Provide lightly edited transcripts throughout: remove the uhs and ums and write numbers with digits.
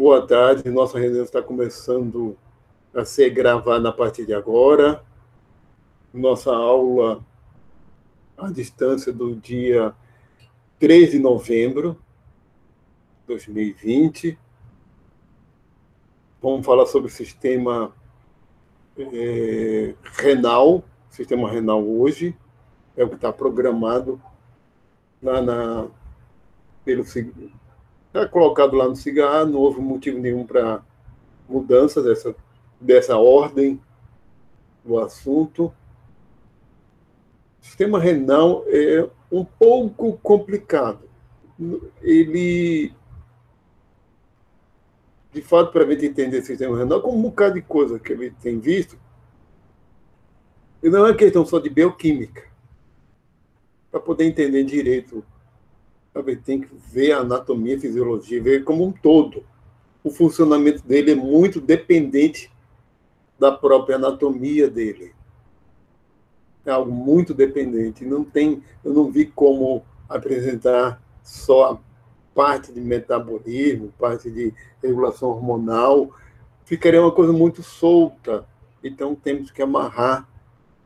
Boa tarde, nossa reunião está começando a ser gravada a partir de agora. Nossa aula à distância do dia 3 de novembro de 2020. Vamos falar sobre o sistema renal, sistema renal hoje, é o que está programado pelo está colocado lá no CIGA, não houve motivo nenhum para mudança dessa ordem do assunto. O sistema renal é um pouco complicado. Ele, de fato, para a gente entender o sistema renal, como um bocado de coisa que ele tem visto, e não é questão só de bioquímica. Para poder entender direito, a gente tem que ver a anatomia, a fisiologia, ver como um todo. O funcionamento dele é muito dependente da própria anatomia dele. É algo muito dependente. Eu não vi como apresentar só a parte de metabolismo, parte de regulação hormonal. Ficaria uma coisa muito solta. Então, temos que amarrar,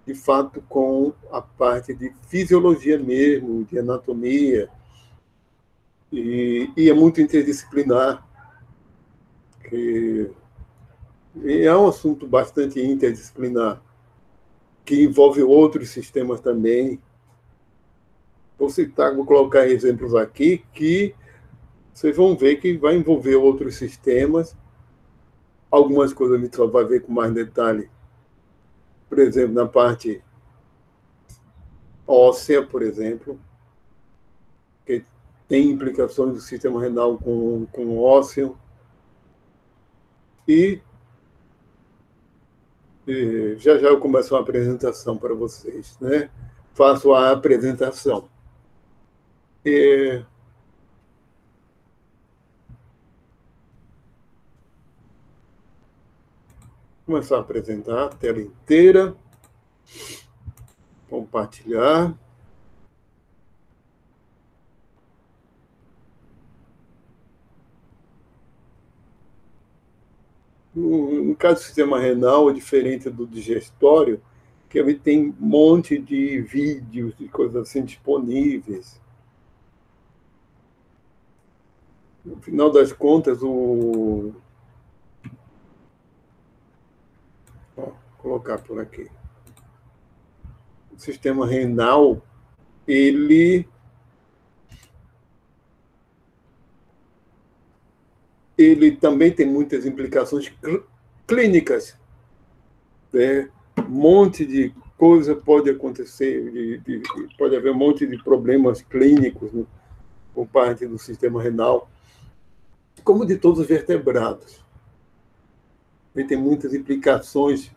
de fato, com a parte de fisiologia mesmo, de anatomia. E é muito interdisciplinar. E é um assunto bastante interdisciplinar, que envolve outros sistemas também. Vou colocar exemplos aqui que vocês vão ver que vai envolver outros sistemas. Algumas coisas a gente só vai ver com mais detalhe, por exemplo, na parte óssea, por exemplo, que tem implicações do sistema renal com o ósseo. E já eu começo uma apresentação para vocês, né? Faço a apresentação. Começar a apresentar a tela inteira, compartilhar. No caso do sistema renal, é diferente do digestório, que ele tem um monte de vídeos, de coisas assim disponíveis. No final das contas, vou colocar por aqui. O sistema renal, ele também tem muitas implicações clínicas. Né? Um monte de coisa pode acontecer, pode haver um monte de problemas clínicos, né, por parte do sistema renal, como de todos os vertebrados. Ele tem muitas implicações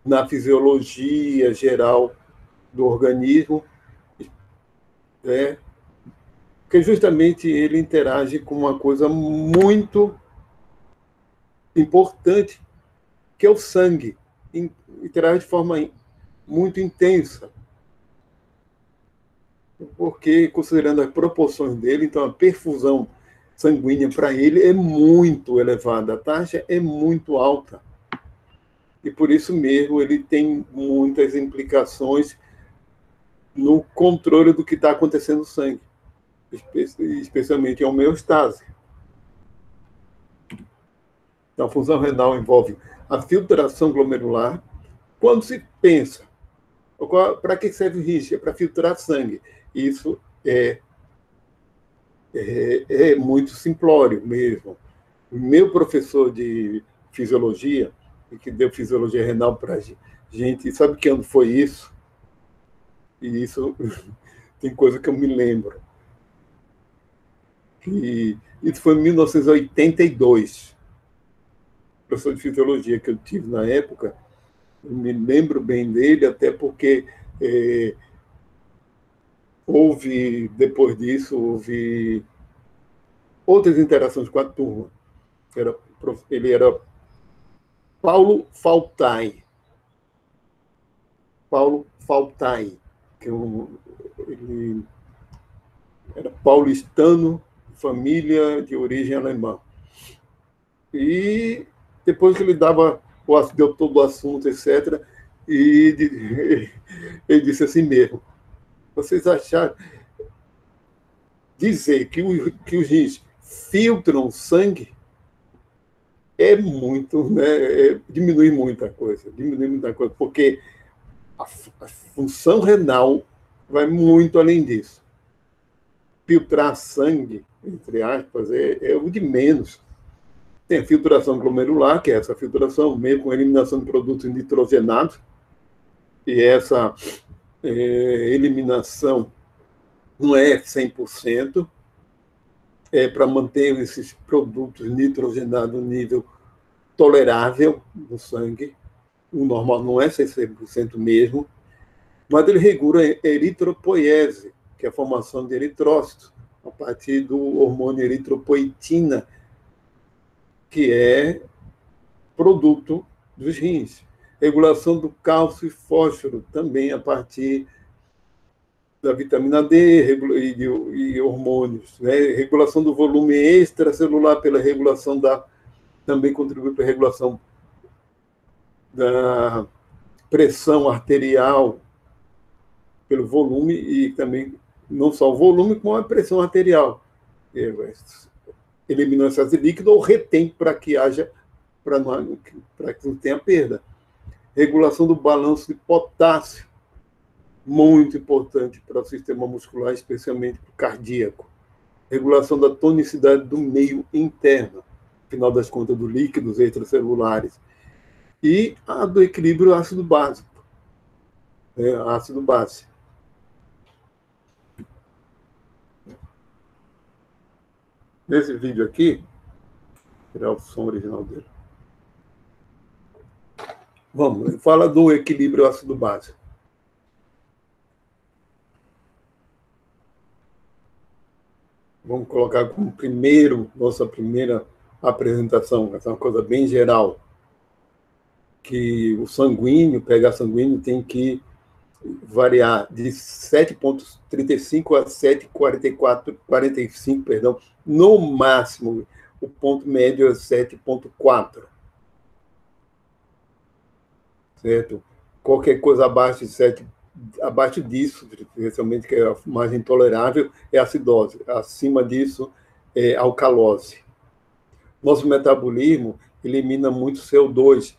na fisiologia geral do organismo, né? Porque justamente ele interage com uma coisa muito importante, que é o sangue. Interage de forma muito intensa. Porque, considerando as proporções dele, então a perfusão sanguínea para ele é muito elevada, a taxa é muito alta. E por isso mesmo ele tem muitas implicações no controle do que está acontecendo no sangue, especialmente a homeostase. Então, a função renal envolve a filtração glomerular. Quando se pensa, para que serve o rinche? É para filtrar sangue. Isso é muito simplório mesmo. Meu professor de fisiologia, que deu fisiologia renal para a gente, sabe que ano foi isso? E isso tem coisa que eu me lembro. Isso foi em 1982. Professor de fisiologia que eu tive na época, eu me lembro bem dele, até porque depois disso, houve outras interações com a turma. Ele era Paulo Faltai. Que ele era paulistano, família de origem alemã. E depois ele dava, deu todo o assunto, etc., e ele disse assim mesmo: vocês acharam, dizer que os rins filtram sangue é muito, né? Diminui muita coisa, porque a função renal vai muito além disso. Filtrar sangue, entre aspas, é o de menos. Tem a filtração glomerular, que é essa filtração, mesmo com eliminação de produtos nitrogenados, e essa eliminação não é 100%, para manter esses produtos nitrogenados no nível tolerável no sangue. O normal não é 100% mesmo, mas ele regula a eritropoiese, que é a formação de eritrócitos, a partir do hormônio eritropoetina, que é produto dos rins. Regulação do cálcio e fósforo, também a partir da vitamina D e hormônios. Né? Regulação do volume extracelular pela regulação também contribui para a regulação da pressão arterial pelo volume e também não só o volume, como a pressão arterial. Elimina excesso de líquido ou retém para que haja, para que não tenha perda. Regulação do balanço de potássio, muito importante para o sistema muscular, especialmente para o cardíaco. Regulação da tonicidade do meio interno, afinal das contas, dos líquidos extracelulares. E a do equilíbrio ácido básico, ácido base. Nesse vídeo aqui, vou tirar o som original dele. Vamos, fala do equilíbrio ácido básico. Vamos colocar como nossa primeira apresentação, essa é uma coisa bem geral, que o sanguíneo, pegar sanguíneo, tem que variar de 7,35 a 7,45, perdão, no máximo. O ponto médio é 7,4. Certo? Qualquer coisa abaixo disso, especialmente que é a mais intolerável, é acidose. Acima disso, é alcalose. Nosso metabolismo elimina muito CO2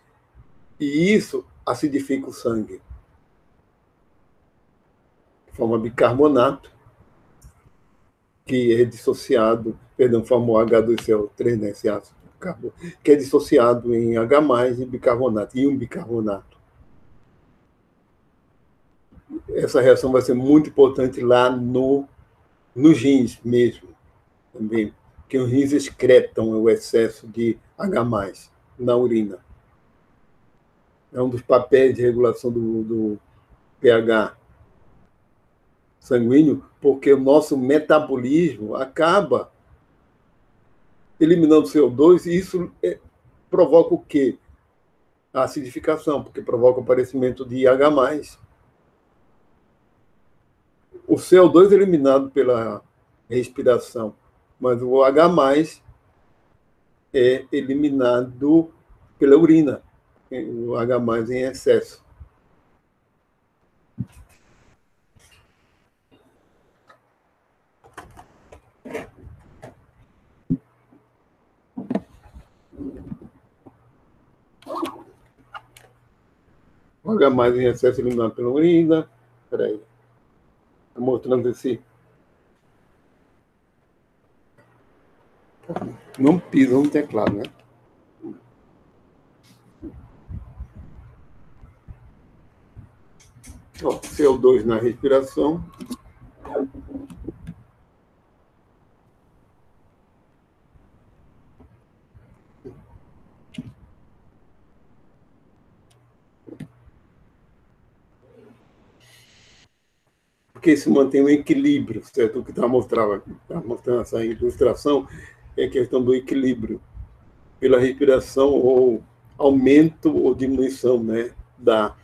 e isso acidifica o sangue. Forma bicarbonato, que é dissociado, forma o H2CO3, né, esse ácido carbonato, que é dissociado em H+, e bicarbonato, e um bicarbonato. Essa reação vai ser muito importante lá nos rins mesmo, também, porque os rins excretam o excesso de H+, na urina. É um dos papéis de regulação do pH sanguíneo, porque o nosso metabolismo acaba eliminando CO2 e isso provoca o quê? A acidificação, porque provoca o aparecimento de H+. O CO2 é eliminado pela respiração, mas o H+ é eliminado pela urina, o H+ em excesso. O H+ em excesso eliminado pela urina. Espera aí. Está mostrando esse. Não pisa no teclado, né? Ó, CO2 na respiração. Porque se mantém um equilíbrio, certo? O que está mostrando essa ilustração é a questão do equilíbrio pela respiração ou aumento ou diminuição, né, da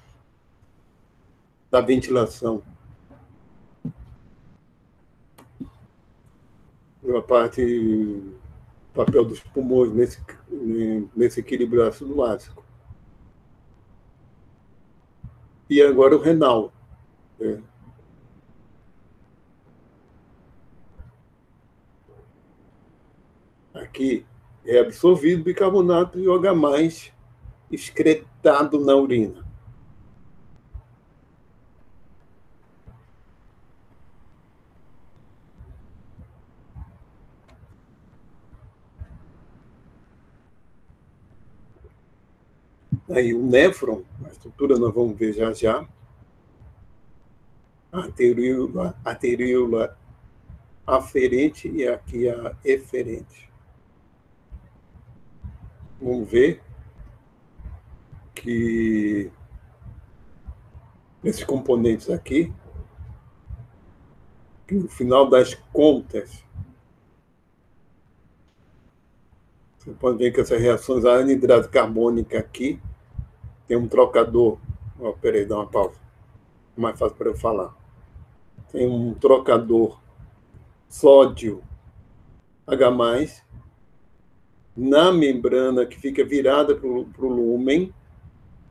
ventilação. A parte papel dos pulmões nesse equilíbrio ácido-básico. E agora o renal. Né? Aqui é absorvido bicarbonato e o H+, excretado na urina. Aí o néfron, a estrutura nós vamos ver já já, a arteríola aferente e aqui a eferente. Vamos ver que esses componentes aqui, que no final das contas, você pode ver que essas reações, a anidrase carbônica aqui, tem um trocador. Oh, peraí, dá uma pausa. É mais fácil para eu falar. Tem um trocador sódio H+, na membrana que fica virada para o lúmen,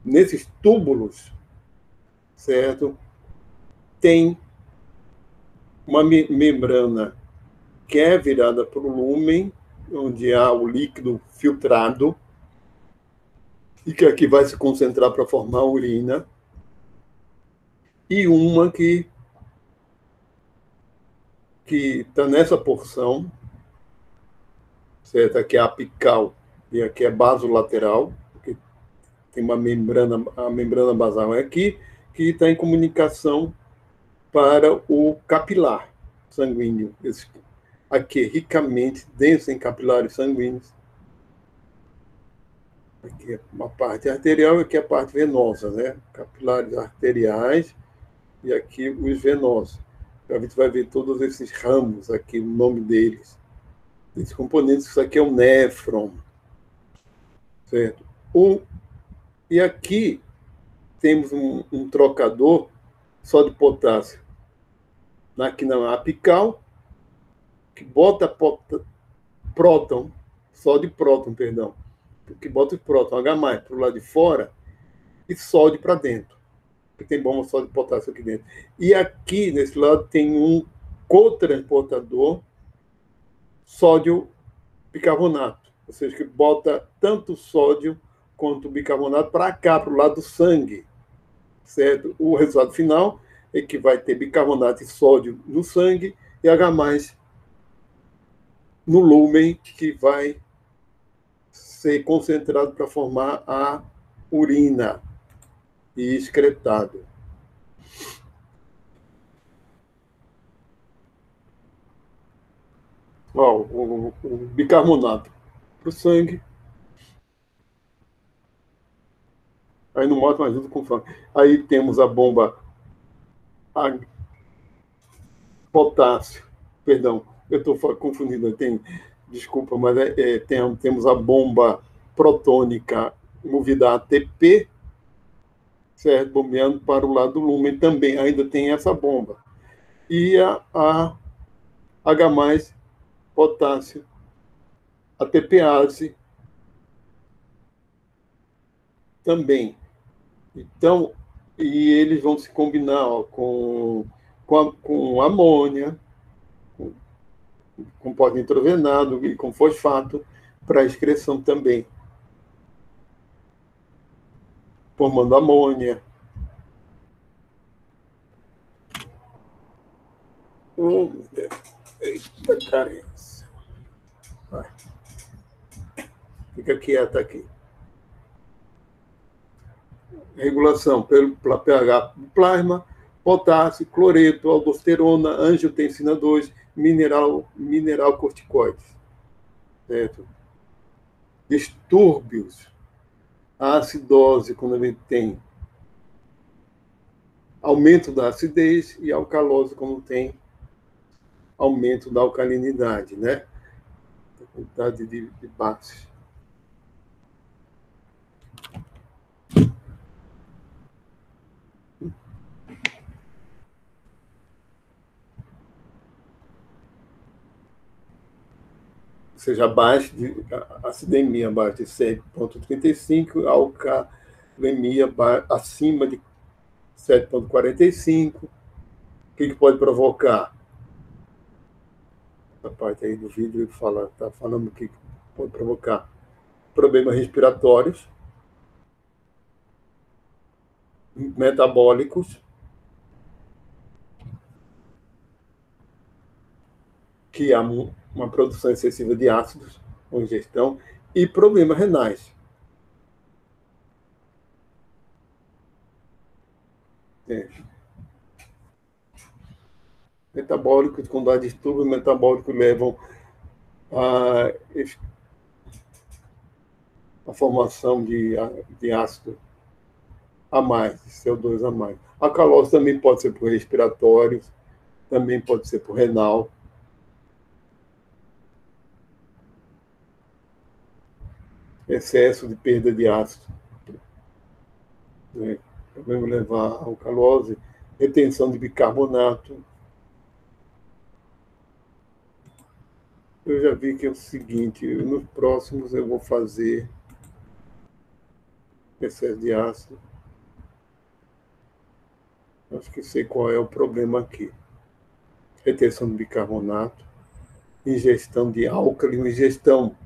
nesses túbulos, certo? Tem uma membrana que é virada para o lúmen, onde há o líquido filtrado, e que aqui vai se concentrar para formar a urina, e uma que está nessa porção, certo? Aqui é apical e aqui é basolateral, porque tem uma membrana, a membrana basal é aqui, que está em comunicação para o capilar sanguíneo. Esse aqui é ricamente denso em capilares sanguíneos. Aqui é uma parte arterial e aqui é a parte venosa, né? Capilares arteriais e aqui os venosos. A gente vai ver todos esses ramos aqui, o nome deles. Esses componentes, isso aqui é o néfron, certo? E aqui temos um trocador só de potássio. Aqui na apical, que bota próton, só de próton, perdão, que bota o próton H+ para o lado de fora e sódio para dentro, porque tem bomba só de potássio aqui dentro. E aqui, nesse lado, tem um cotransportador sódio bicarbonato, ou seja, que bota tanto sódio quanto bicarbonato para cá, para o lado do sangue, certo? O resultado final é que vai ter bicarbonato e sódio no sangue e H+ no lúmen, que vai ser concentrado para formar a urina e excretado. Ó, o bicarbonato para o sangue. Aí não mostra mais junto com o sangue. Aí temos a bomba a potássio. Perdão, eu estou confundindo. Desculpa, mas temos a bomba protônica movida a ATP, certo? Bombeando para o lado do lúmen também. Ainda tem essa bomba. E a H+, potássio, ATPase também. Então, e eles vão se combinar com amônia, com pó nitrogenado e com fosfato para excreção também, formando amônia. Eita, carência. Vai. Fica quieta aqui. Regulação pela pH do plasma, potássio, cloreto, aldosterona, angiotensina 2, mineral corticoides. Certo? Distúrbios. A acidose, quando a gente tem aumento da acidez, e a alcalose, quando tem aumento da alcalinidade, né? A quantidade de bases. seja abaixo de acidemia abaixo de 7,35, alcalemia acima de 7,45. O que pode provocar? A parte aí do vídeo está falando o que pode provocar problemas respiratórios, metabólicos, que há uma produção excessiva de ácidos, congestão e problemas renais. Metabólicos, quando há distúrbios metabólicos, levam a formação de ácido a mais, de CO2 a mais. A calose também pode ser por respiratórios, também pode ser por renal. Excesso de perda de ácido. Podemos levar a alcalose, retenção de bicarbonato. Eu já vi que é o seguinte, nos próximos eu vou fazer excesso de ácido. Acho que sei qual é o problema aqui. Retenção de bicarbonato, ingestão de álcali, ingestão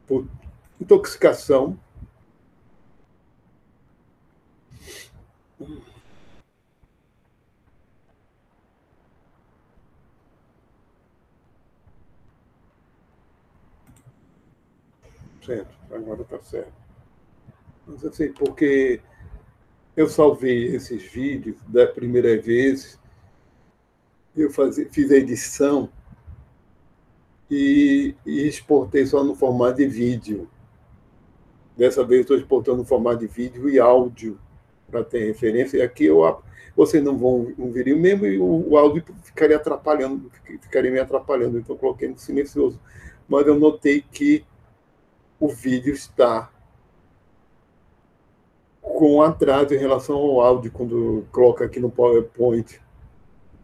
por intoxicação. Certo, agora está certo. Mas assim, porque eu salvei esses vídeos da primeira vez, eu fiz a edição e exportei só no formato de vídeo. Dessa vez estou exportando no formato de vídeo e áudio, para ter referência. E aqui vocês não vão ver o mesmo e o áudio ficaria me atrapalhando. Então coloquei no silencioso. Mas eu notei que o vídeo está com atraso em relação ao áudio, quando coloca aqui no PowerPoint.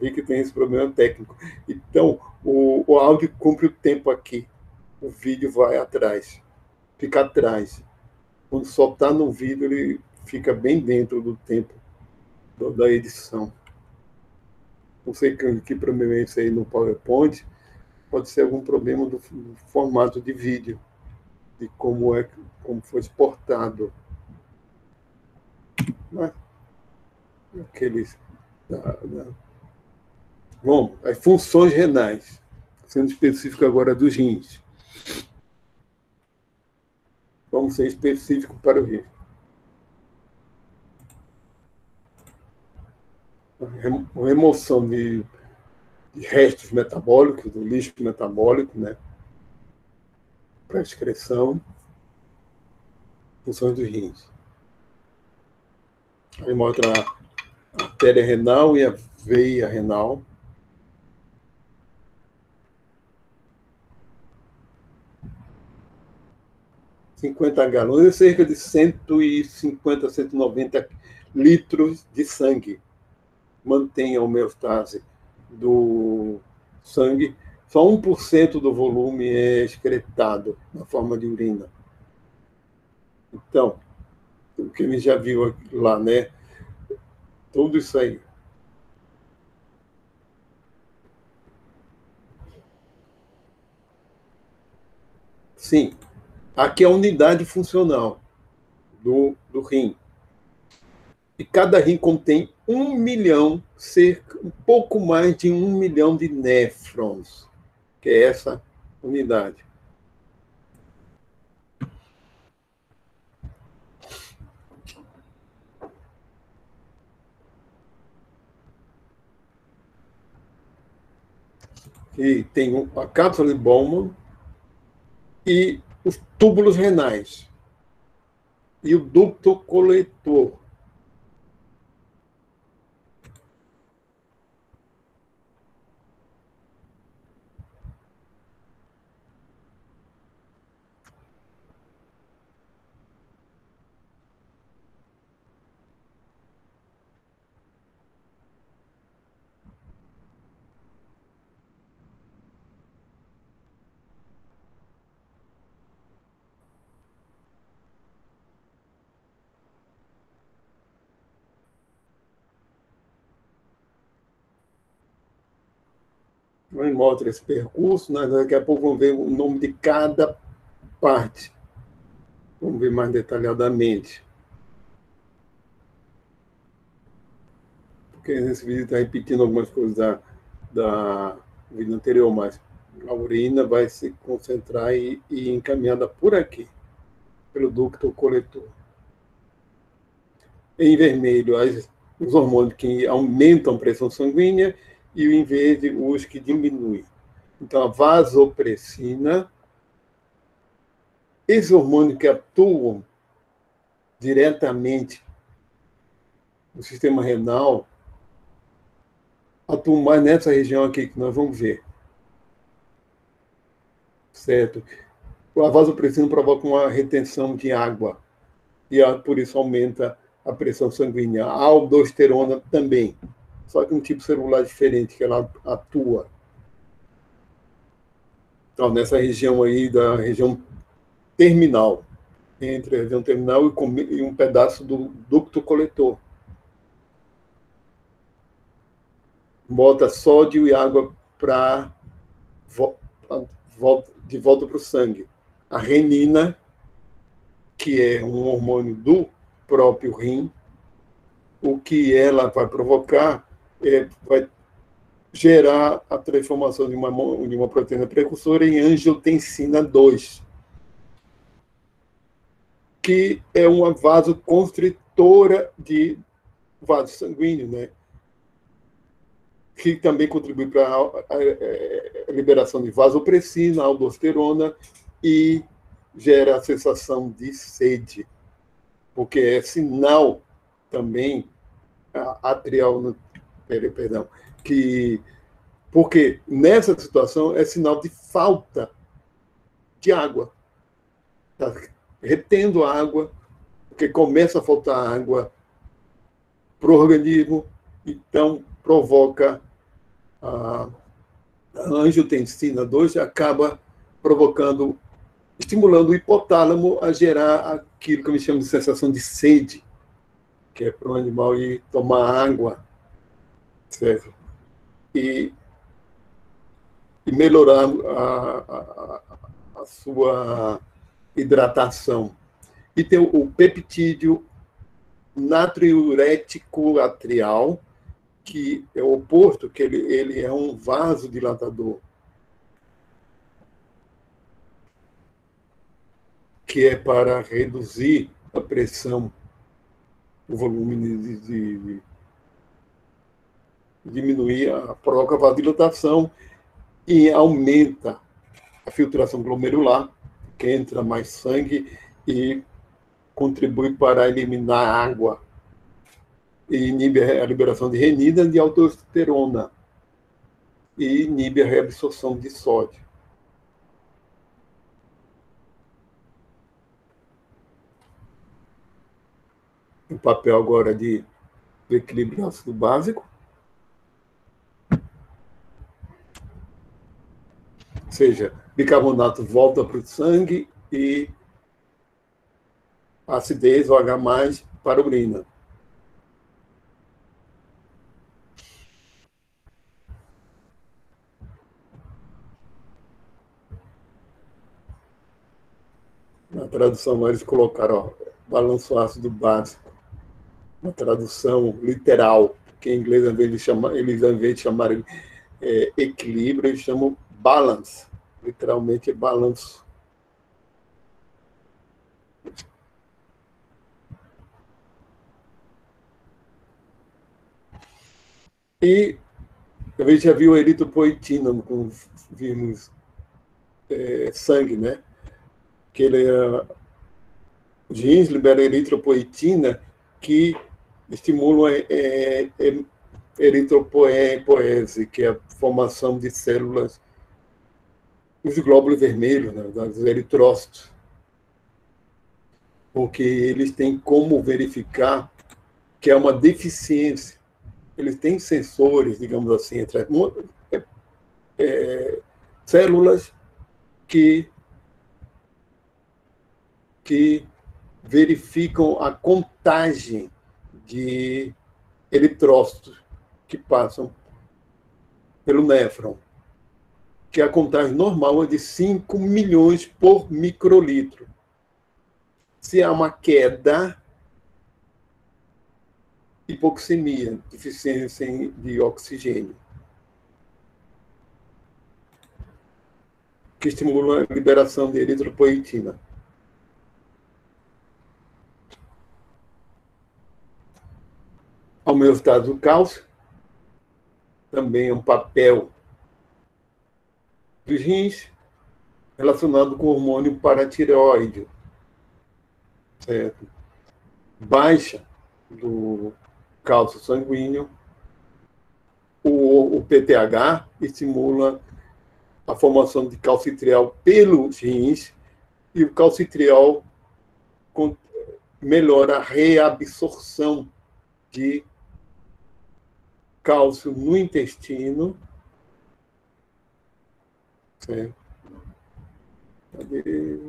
Vi que tem esse problema técnico. Então, o áudio cumpre o tempo aqui. O vídeo vai atrás, fica atrás. Quando só está no vídeo, ele fica bem dentro do tempo da edição. Não sei que problema é esse aí no PowerPoint. Pode ser algum problema do formato de vídeo, de como foi exportado. Mas, aqueles. Bom, as funções renais, sendo específico agora dos rins. Vamos ser específicos para o rim. Remoção de restos metabólicos, do lixo metabólico, né? Para excreção, funções dos rins. Aí mostra a artéria renal e a veia renal. $50 galões é cerca de 150, 190 litros de sangue. Mantém a homeostase do sangue. Só 1% do volume é excretado na forma de urina. Então, o que ele já viu lá, né? Tudo isso aí. Sim, aqui é a unidade funcional do rim. E cada rim contém 1 milhão, um pouco mais de 1 milhão de néfrons, que é essa unidade. E tem a cápsula de Bowman e os túbulos renais e o ducto coletor. Vai mostrar esse percurso, né? Daqui a pouco vamos ver o nome de cada parte. Vamos ver mais detalhadamente. Porque nesse vídeo está repetindo algumas coisas da vídeo anterior, mas a urina vai se concentrar e encaminhada por aqui, pelo ducto coletor. Em vermelho, os hormônios que aumentam a pressão sanguínea e em verde, os que diminuem. Então, a vasopressina, esses hormônios que atuam diretamente no sistema renal, atuam mais nessa região aqui que nós vamos ver. Certo? A vasopressina provoca uma retenção de água e por isso aumenta a pressão sanguínea. A aldosterona também, só que um tipo celular diferente que ela atua. Então, nessa região aí, da região terminal, entre a região terminal e um pedaço do ducto coletor. Bota sódio e água de volta para o sangue. A renina, que é um hormônio do próprio rim, o que ela vai provocar vai gerar a transformação de uma proteína precursora em angiotensina 2, que é uma vasoconstritora de vaso sanguíneo, né? Que também contribui para a liberação de vasopressina, aldosterona e gera a sensação de sede, porque é sinal também atrial, perdão, porque nessa situação é sinal de falta de água. Está retendo água, porque começa a faltar água para o organismo, então provoca a angiotensina 2, acaba estimulando o hipotálamo a gerar aquilo que eu me chamo de sensação de sede, que é para o animal ir tomar água, certo? E melhorar a sua hidratação. E tem o peptídeo natriurético atrial, que é o oposto, que ele é um vasodilatador, que é para reduzir a pressão, o volume de diminuir, provoca a vasodilatação e aumenta a filtração glomerular, que entra mais sangue e contribui para eliminar a água e inibe a liberação de renina e de aldosterona e inibe a reabsorção de sódio. O papel agora do equilíbrio ácido básico, ou seja, bicarbonato volta para o sangue e a acidez, o H+, para a urina. Na tradução, eles colocaram balanço ácido básico. Uma tradução literal, que em inglês, ao invés de chamarem equilíbrio, eles chamam balance. Literalmente é balanço. E a gente já viu eritropoetina quando vimos sangue, né? Que os rins liberam eritropoetina que estimulam eritropoese, que é a formação de células, os glóbulos vermelhos, né, dos eritrócitos, porque eles têm como verificar que é uma deficiência. Eles têm sensores, digamos assim, entre células que verificam a contagem de eritrócitos que passam pelo néfron. que a contagem normal é de 5 milhões por microlitro. Se há uma queda, hipoxemia, deficiência de oxigênio, que estimula a liberação de eritropoetina. Homeostase do cálcio, também é um papel dos rins relacionado com o hormônio paratireoide, certo? Baixa do cálcio sanguíneo, o PTH estimula a formação de calcitriol pelos rins e o calcitriol melhora a reabsorção de cálcio no intestino. Certo? Cadê?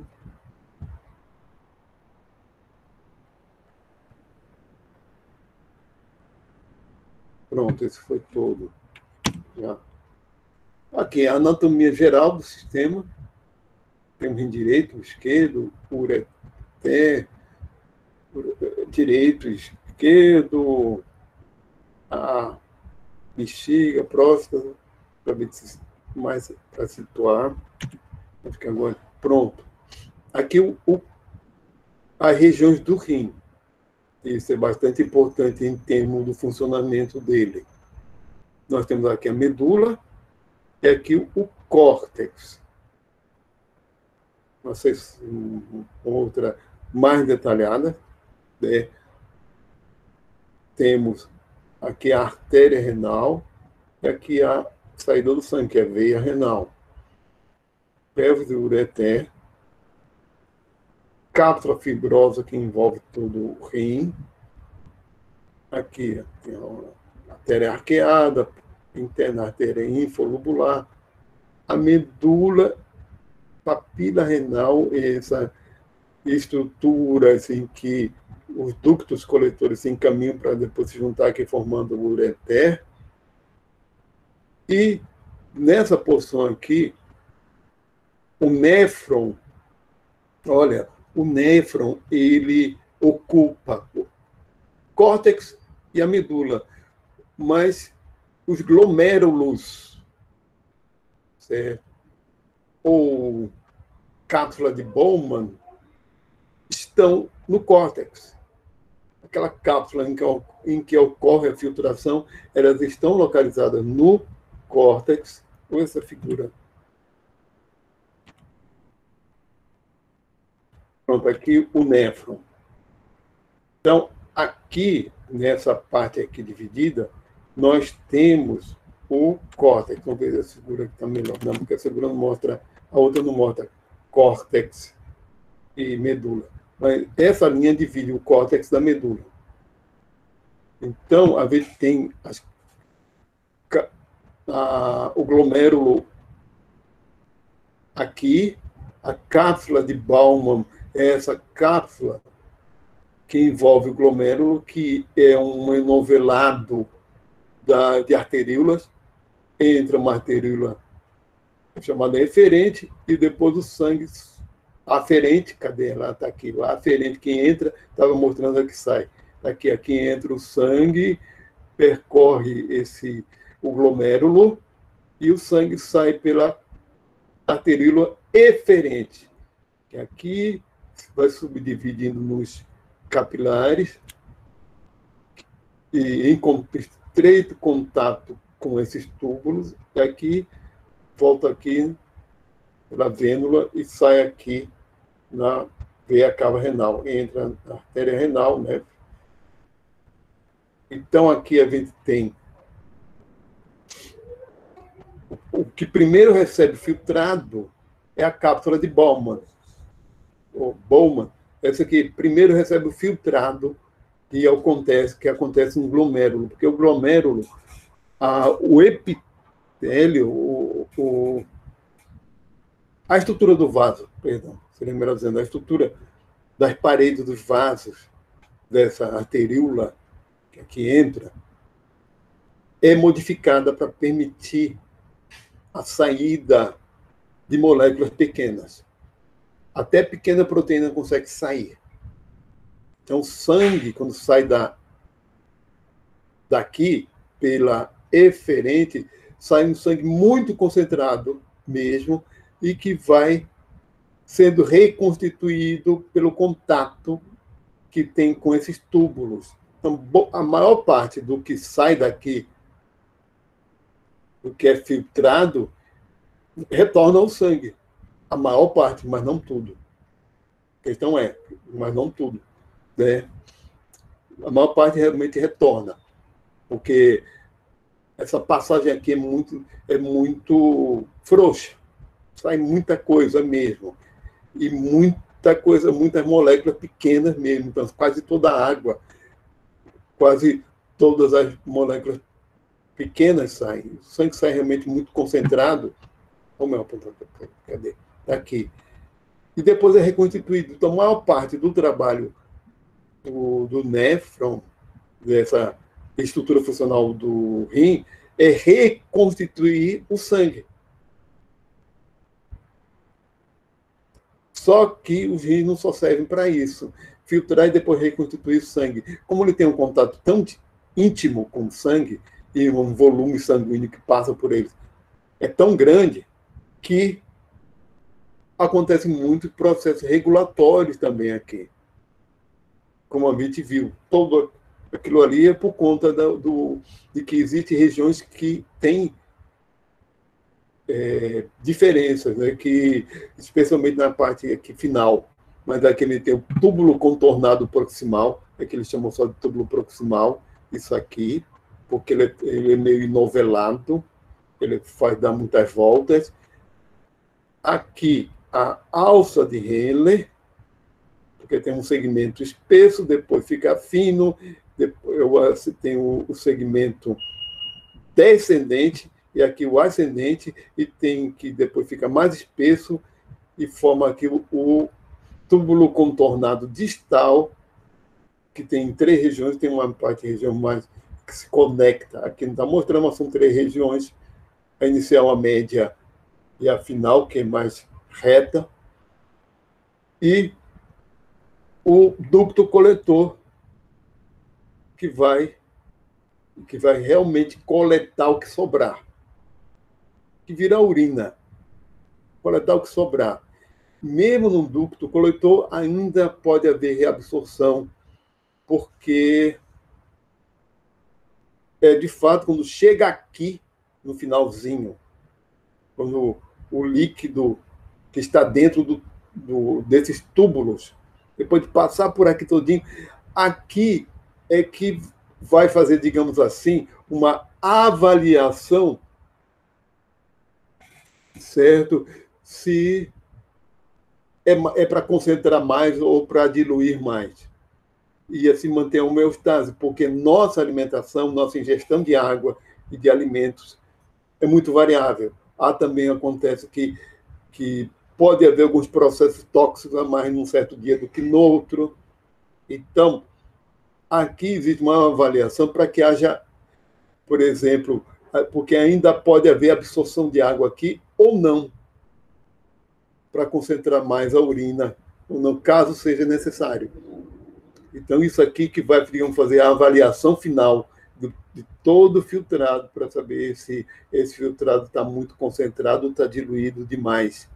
Pronto, esse foi todo. Já. Aqui, a anatomia geral do sistema. Temos rim direito, esquerdo, ureter, direito, esquerdo, a bexiga, próstata, para ver mais para situar. Acho que agora, pronto. Aqui as regiões do rim. Isso é bastante importante em termos do funcionamento dele. Nós temos aqui a medula e aqui o córtex. Não sei se outra mais detalhada, né? Temos aqui a artéria renal e aqui a saída do sangue, que é a veia renal. Pelvis e ureter, cápsula fibrosa que envolve todo o rim. Aqui tem a artéria arqueada, interna artéria infolubular, a medula, papila renal, essa estrutura assim, que os ductos coletores se encaminham para depois se juntar aqui formando o ureter. E nessa porção aqui, o néfron, olha, o néfron, ele ocupa o córtex e a medula, mas os glomérulos, certo? Ou cápsula de Bowman, estão no córtex. Aquela cápsula em que ocorre a filtração, elas estão localizadas no córtex, com essa figura. Pronto, aqui o néfron. Então, aqui, nessa parte aqui dividida, nós temos o córtex. Vamos ver se a figura aqui está melhor. Não, porque a figura não mostra, a outra não mostra córtex e medula. Mas essa linha divide o córtex da medula. Então, a gente tem o glomérulo aqui, a cápsula de Bowman, essa cápsula que envolve o glomérulo, que é um enovelado de arteríolas, entre uma arteríola chamada eferente e depois o sangue aferente. Cadê ela? Está aqui. A aferente que entra, estava mostrando a que sai. Aqui entra o sangue, percorre o glomérulo e o sangue sai pela arteríola eferente, que aqui vai subdividindo nos capilares e em estreito contato com esses túbulos, e aqui volta aqui pela vênula e sai aqui na veia cava renal, entra na artéria renal, né? Então aqui a gente tem o que primeiro recebe filtrado é a cápsula de Bowman. Essa aqui primeiro recebe o filtrado que acontece no glomérulo, porque o glomérulo, o epitélio, a estrutura do vaso, perdão, seria melhor dizendo, a estrutura das paredes dos vasos, dessa arteríola que aqui entra, é modificada para permitir a saída de moléculas pequenas. Até pequena proteína consegue sair. Então, o sangue, quando sai daqui, pela eferente, sai um sangue muito concentrado mesmo, e que vai sendo reconstituído pelo contato que tem com esses túbulos. Então, a maior parte do que sai daqui, do que é filtrado, retorna ao sangue. A maior parte, mas não tudo. A questão é, mas não tudo. Né? A maior parte realmente retorna, porque essa passagem aqui é muito frouxa. Sai muita coisa mesmo. E muita coisa, muitas moléculas pequenas mesmo. Então, quase toda a água, quase todas as moléculas pequenas saem. O sangue sai realmente muito concentrado. Como é o ponto? Cadê? Está aqui. E depois é reconstituído. Então, a maior parte do trabalho do néfron, dessa estrutura funcional do rim, é reconstituir o sangue. Só que os rins não só servem para isso. Filtrar e depois reconstituir o sangue. Como ele tem um contato tão íntimo com o sangue, e um volume sanguíneo que passa por ele é tão grande, que acontecem muitos processos regulatórios também aqui. Como a gente viu, todo aquilo ali é por conta de que existem regiões que têm diferenças, né? Que, especialmente na parte aqui final, mas aqui ele tem o túbulo contornado proximal, que eles chamam só de túbulo proximal, isso aqui, porque ele é meio enovelado, ele dá muitas voltas. Aqui, a alça de Henle, porque tem um segmento espesso, depois fica fino, depois tem o segmento descendente, e aqui o ascendente, e tem que depois fica mais espesso, e forma aqui o túbulo contornado distal, que tem 3 regiões, tem uma parte região mais que se conecta. Aqui não está mostrando, mas são 3 regiões, a inicial, a média e a final, que é mais reta, e o ducto coletor, que vai realmente coletar o que sobrar, que vira urina, coletar o que sobrar. Mesmo no ducto coletor, ainda pode haver reabsorção, porque, de fato, quando chega aqui, no finalzinho, quando o líquido que está dentro desses túbulos, depois de passar por aqui todinho, aqui é que vai fazer, digamos assim, uma avaliação, certo? Se é para concentrar mais ou para diluir mais. E assim manter a homeostase, porque nossa alimentação, nossa ingestão de água e de alimentos é muito variável. Também acontece que pode haver alguns processos tóxicos a mais num certo dia do que no outro. Então, aqui existe uma avaliação para que haja, por exemplo, porque ainda pode haver absorção de água aqui ou não, para concentrar mais a urina, ou não, caso seja necessário. Então, isso aqui que vai, digamos, fazer a avaliação final de todo o filtrado, para saber se esse filtrado está muito concentrado ou está diluído demais.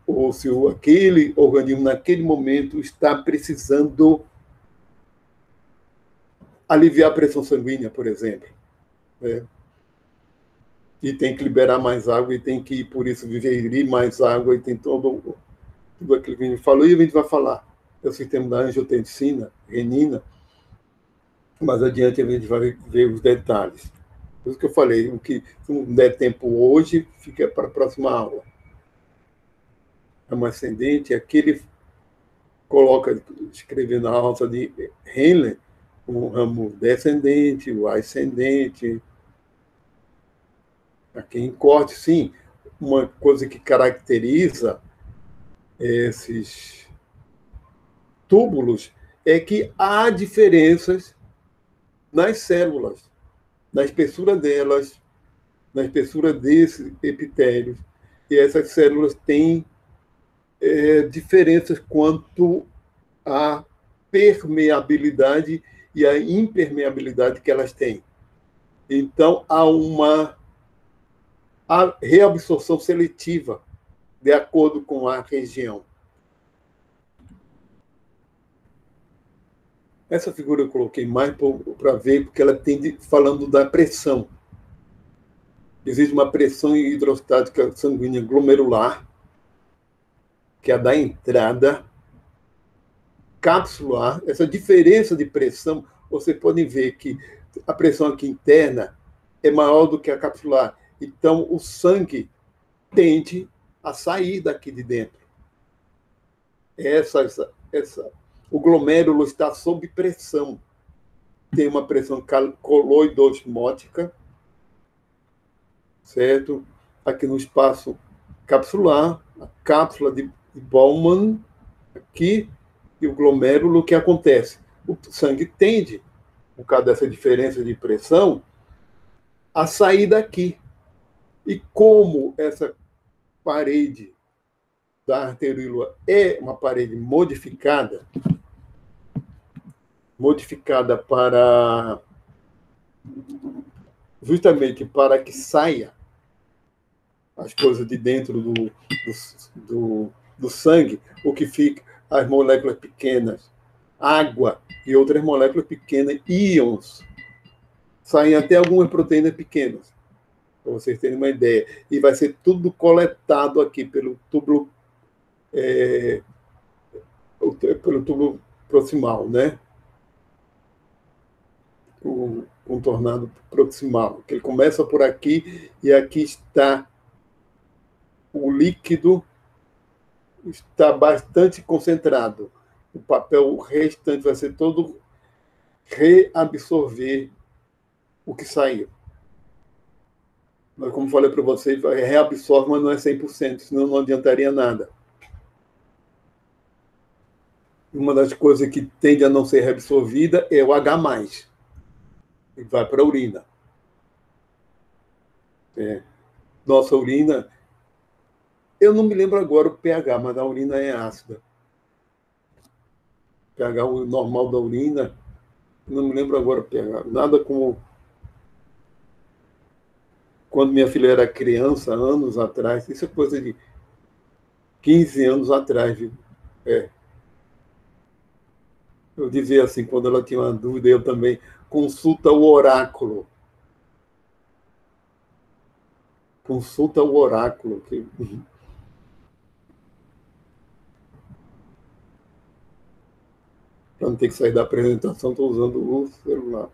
Ou se aquele organismo, naquele momento, está precisando aliviar a pressão sanguínea, por exemplo. Né? E tem que liberar mais água, e tem que, por isso, viver mais água, e tem tudo aquilo que a gente falou, e a gente vai falar. É o sistema da angiotensina, renina, mais adiante a gente vai ver os detalhes. Por isso que eu falei, o que se não der tempo hoje, fica para a próxima aula. Ramo ascendente, aqui ele coloca, escrevendo a alça de Henle, o ramo descendente, o ascendente. Aqui em corte, sim, uma coisa que caracteriza esses túbulos é que há diferenças nas células, na espessura delas, na espessura desses epitélios. E essas células têm diferenças quanto à permeabilidade e à impermeabilidade que elas têm. Então, há uma reabsorção seletiva de acordo com a região. Essa figura eu coloquei mais para ver, porque ela tem falando da pressão. Existe uma pressão hidrostática sanguínea glomerular, que é a da entrada capsular. Essa diferença de pressão, vocês podem ver que a pressão aqui interna é maior do que a capsular. Então, o sangue tende a sair daqui de dentro. O glomérulo está sob pressão. Tem uma pressão coloidosmótica, certo? Aqui no espaço capsular, a cápsula de Bowman, aqui, e o glomérulo, o que acontece? O sangue tende, por causa dessa diferença de pressão, a sair daqui. E como essa parede da arteríola é uma parede modificada para justamente para que saia as coisas de dentro do sangue, o que fica as moléculas pequenas, água e outras moléculas pequenas, íons, saem até algumas proteínas pequenas, para vocês terem uma ideia. E vai ser tudo coletado aqui pelo túbulo proximal, né? O contornado proximal, que ele começa por aqui e aqui está o líquido, está bastante concentrado. O papel restante vai ser todo reabsorver o que saiu. Mas, como falei para vocês, reabsorve, mas não é 100%, senão não adiantaria nada. Uma das coisas que tende a não ser reabsorvida é o H+, e vai para a urina. Nossa urina, eu não me lembro agora o pH, mas a urina é ácida. O pH normal da urina, não me lembro agora o pH. Nada como quando minha filha era criança, anos atrás. Isso é coisa de 15 anos atrás, viu? Eu dizia assim, quando ela tinha uma dúvida, eu também, consulta o oráculo. Consulta o oráculo. Para não ter que sair da apresentação, estou usando o celular.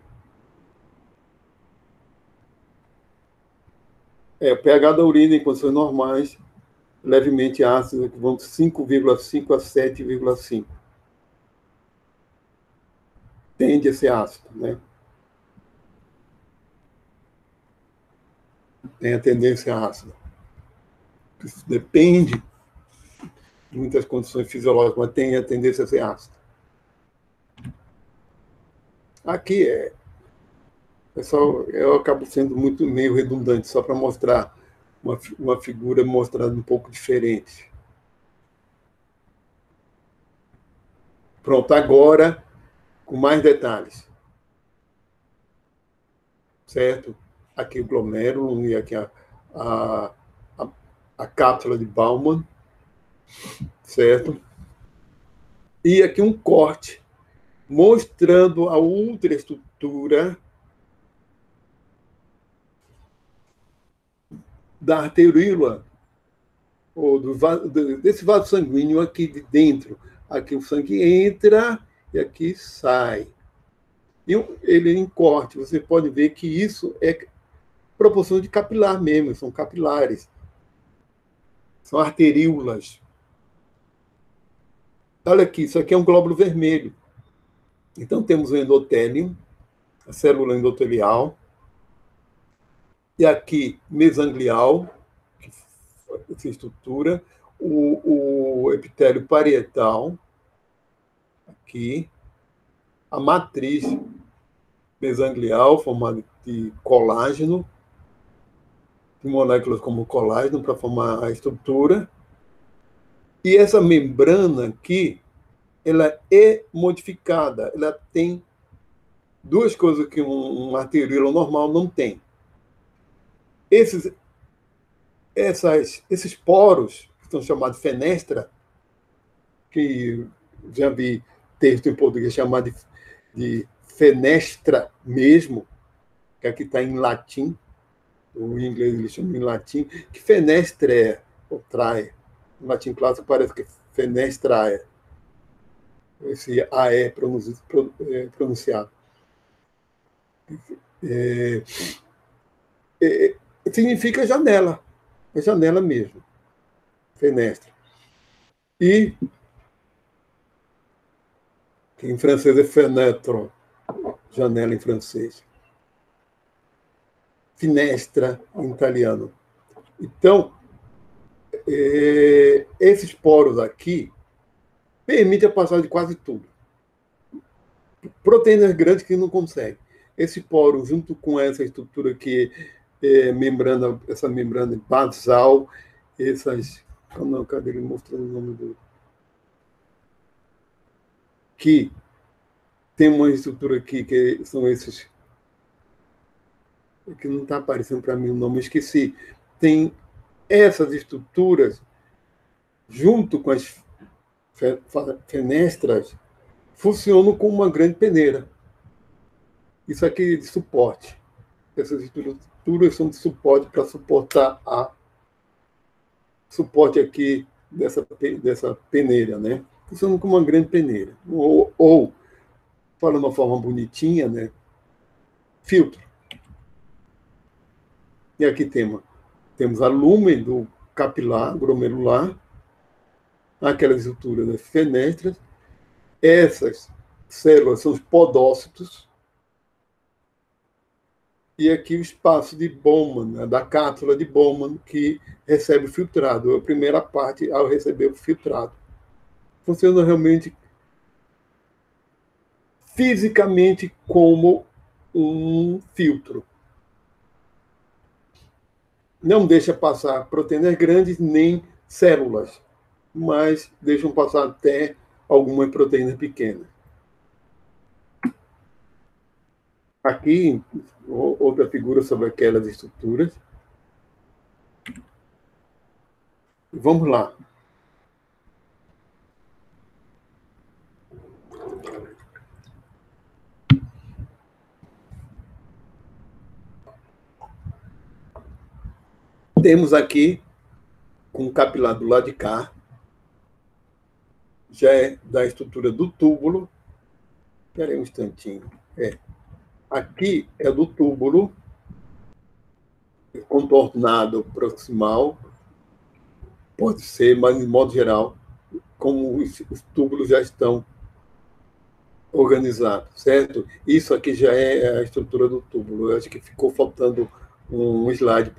O pH da urina em condições normais, levemente ácido, que vão de 5,5 a 7,5. Tende a ser ácido, né? Tem a tendência ácida. Isso depende de muitas condições fisiológicas, mas tem a tendência a ser ácido. Aqui eu acabo sendo meio redundante, só para mostrar uma figura mostrada um pouco diferente. Pronto, agora com mais detalhes. Certo? Aqui o glomérulo e aqui a cápsula de Bowman. Certo? E aqui um corte mostrando a ultraestrutura da arteríola, ou desse vaso sanguíneo aqui de dentro. Aqui o sangue entra e aqui sai. E ele em corte, você pode ver que isso é proporção de capilar mesmo, são capilares. São arteríolas. Olha aqui, isso aqui é um glóbulo vermelho. Então, temos o endotélio, a célula endotelial, e aqui mesanglial, essa estrutura, o epitélio parietal, aqui, a matriz mesanglial, formada de colágeno, de moléculas como colágeno para formar a estrutura. E essa membrana aqui, ela é modificada. Ela tem duas coisas que um arteriola normal não tem. Esses poros, que são chamados fenestra, que já vi texto em português chamado de fenestra mesmo, que aqui está em latim, o inglês eles chamam em latim, que fenestra é, ou trae. No latim clássico parece que fenestra é. Esse A é pronunciado. Significa janela, é janela mesmo, fenestra. E que em francês é fenêtre, janela em francês. Finestra em italiano. Então, esses poros aqui permitem a passagem de quase tudo. Proteínas grandes que não conseguem. Esse poro, junto com essa estrutura que é membrana, essa membrana basal, essas. Não, cadê ele mostrando o nome do. Que tem uma estrutura aqui que são esses. Que não está aparecendo para mim o nome, esqueci. Tem essas estruturas, junto com as fenestras, funcionam como uma grande peneira. Isso aqui é de suporte. Essas estruturas são de suporte para suportar suporte aqui dessa peneira, né? Funcionam como uma grande peneira. Ou falando de uma forma bonitinha, né? Filtro. E aqui temos a lumen do capilar, glomerular, aquelas estruturas das fenestras. Essas células são os podócitos. E aqui o espaço de Bowman, né, da cápsula de Bowman, que recebe o filtrado. A primeira parte ao receber o filtrado. Funciona realmente fisicamente como um filtro. Não deixa passar proteínas grandes nem células, mas deixam passar até algumas proteínas pequenas. Aqui, outra figura sobre aquelas estruturas. Vamos lá. Temos aqui, com o capilar do lado de cá, já é da estrutura do túbulo. Espera aí um instantinho. Aqui é do túbulo, contornado proximal, pode ser, mas de modo geral, como os túbulos já estão organizados, certo? Isso aqui já é a estrutura do túbulo. Eu acho que ficou faltando um slide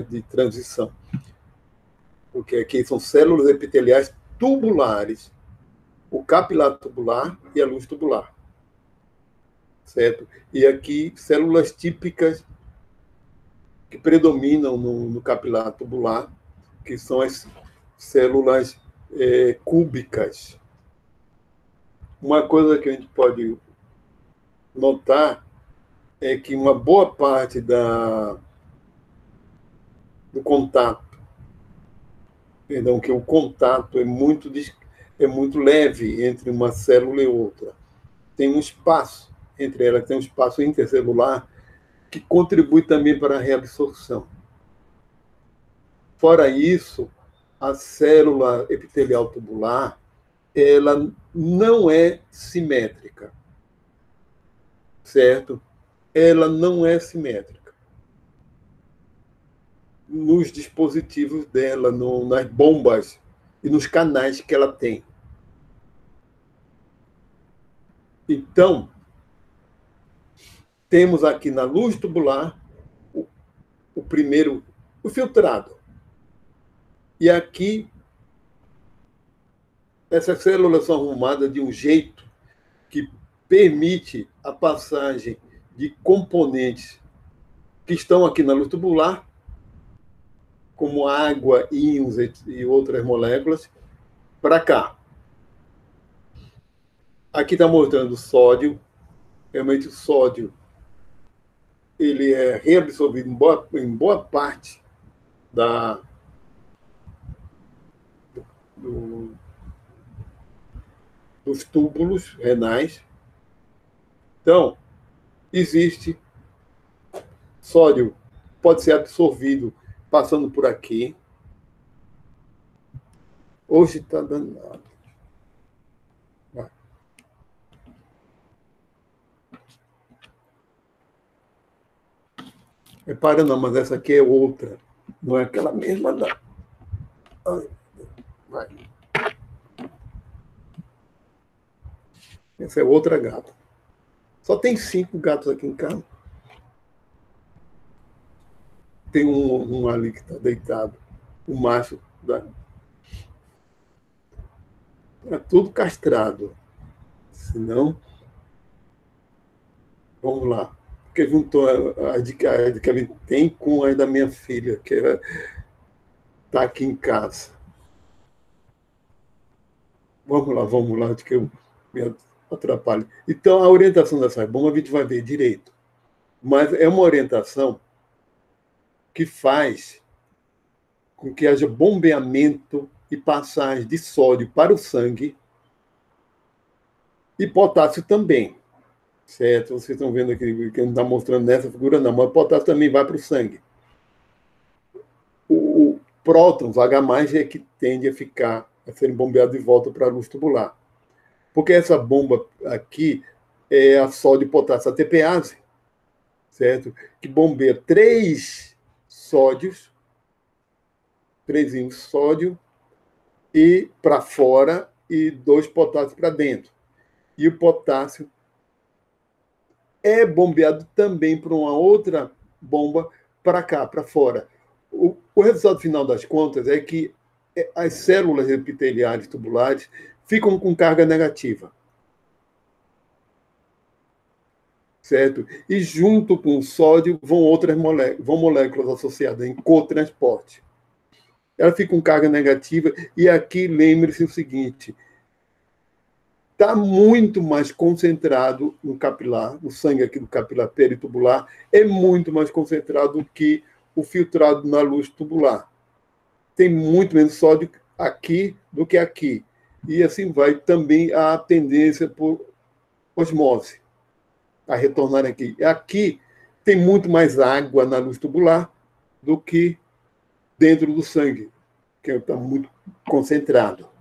de transição. Porque aqui são células epiteliais tubulares, o capilar tubular e a luz tubular. Certo? E aqui, células típicas que predominam no capilar tubular, que são as células cúbicas. Uma coisa que a gente pode notar é que uma boa parte do contato, que o contato é muito leve entre uma célula e outra. Tem um espaço entre elas, tem um espaço intercelular que contribui também para a reabsorção. Fora isso, a célula epitelial tubular, ela não é simétrica, certo? Ela não é simétrica. Nos dispositivos dela, nas bombas e nos canais que ela tem. Então, temos aqui na luz tubular o primeiro, o filtrado. E aqui, essas células são arrumadas de um jeito que permite a passagem de componentes que estão aqui na luz tubular como água, íons e outras moléculas, para cá. Aqui está mostrando o sódio. Realmente o sódio ele é reabsorvido em boa parte do, dos túbulos renais. Então, existe sódio, pode ser absorvido passando por aqui. Hoje está dando nada. Repara não, mas essa aqui é outra. Não é aquela mesma da... Vai. Essa é outra gata. Só tem 5 gatos aqui em casa. Tem um ali que está deitado. O macho. É tudo castrado. Senão... Vamos lá. Porque juntou a de que a gente tem com a da minha filha, que está aqui em casa. Vamos lá, de que eu me atrapalho. Então, a orientação dessas bombas a gente vai ver direito. Mas é uma orientação que faz com que haja bombeamento e passagem de sódio para o sangue e potássio também. Certo? Vocês estão vendo aqui, que não está mostrando nessa figura, não, mas o potássio também vai para o sangue. O prótons, H+, é que tende a serem bombeados de volta para a luz tubular. Porque essa bomba aqui é a sódio potássio, a TPase, certo? Que bombeia 3 sódios, 3 íons sódio, e para fora e 2 potássios para dentro. E o potássio é bombeado também por uma outra bomba para cá, para fora. O resultado final das contas é que as células epiteliais tubulares ficam com carga negativa. Certo? E junto com o sódio vão outras moléculas associadas em cotransporte. Ela fica com carga negativa, e aqui lembre-se o seguinte: está muito mais concentrado no capilar, o sangue aqui do capilar peritubular é muito mais concentrado do que o filtrado na luz tubular. Tem muito menos sódio aqui do que aqui. E assim vai também a tendência por osmose a retornar aqui. Aqui tem muito mais água na luz tubular do que dentro do sangue, que está muito concentrado.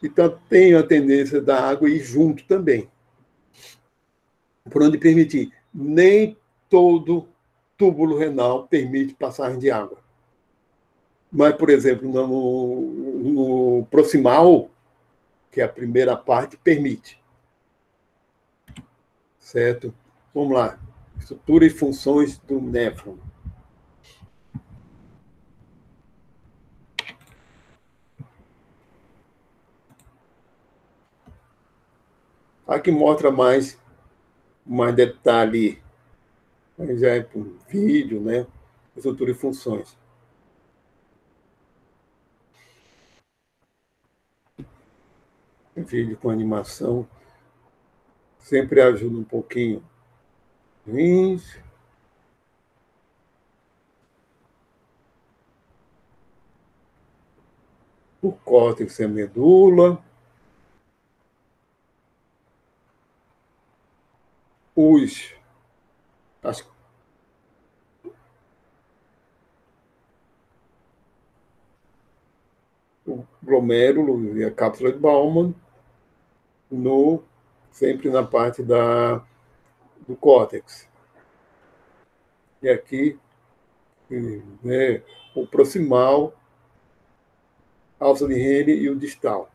Então, tem a tendência da água ir junto também, por onde permitir. Nem todo túbulo renal permite passagem de água. Mas, por exemplo, no proximal, que é a primeira parte, permite. Certo? Vamos lá. Estrutura e funções do néfron. Aqui mostra mais detalhe, já é por vídeo, né? Estrutura e funções. Vídeo com animação sempre ajuda um pouquinho. Isso. O córtex é medula. O glomérulo e a cápsula de Bowman sempre na parte do córtex. E aqui, né, o proximal, alça de Henle e o distal.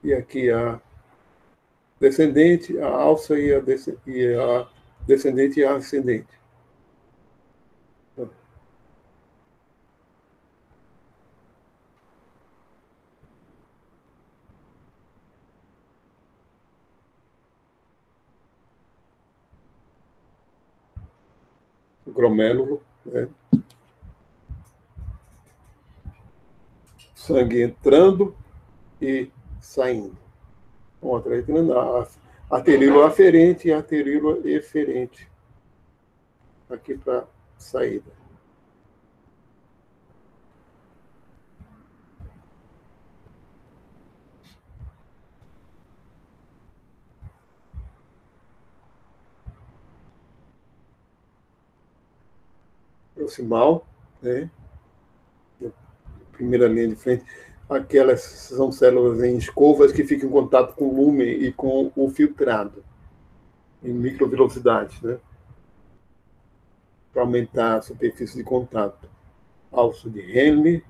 E aqui a descendente, a alça e a descendente e a ascendente. o glomérulo, né? Sangue entrando e saindo. Outra entrando, a arteríola aferente e a arteríola eferente. Aqui para saída. Proximal, né? Primeira linha de frente. Aquelas são células em escovas que ficam em contato com o lúmen e com o filtrado, em microvelocidade, né? Para aumentar a superfície de contato. Alço de Henle.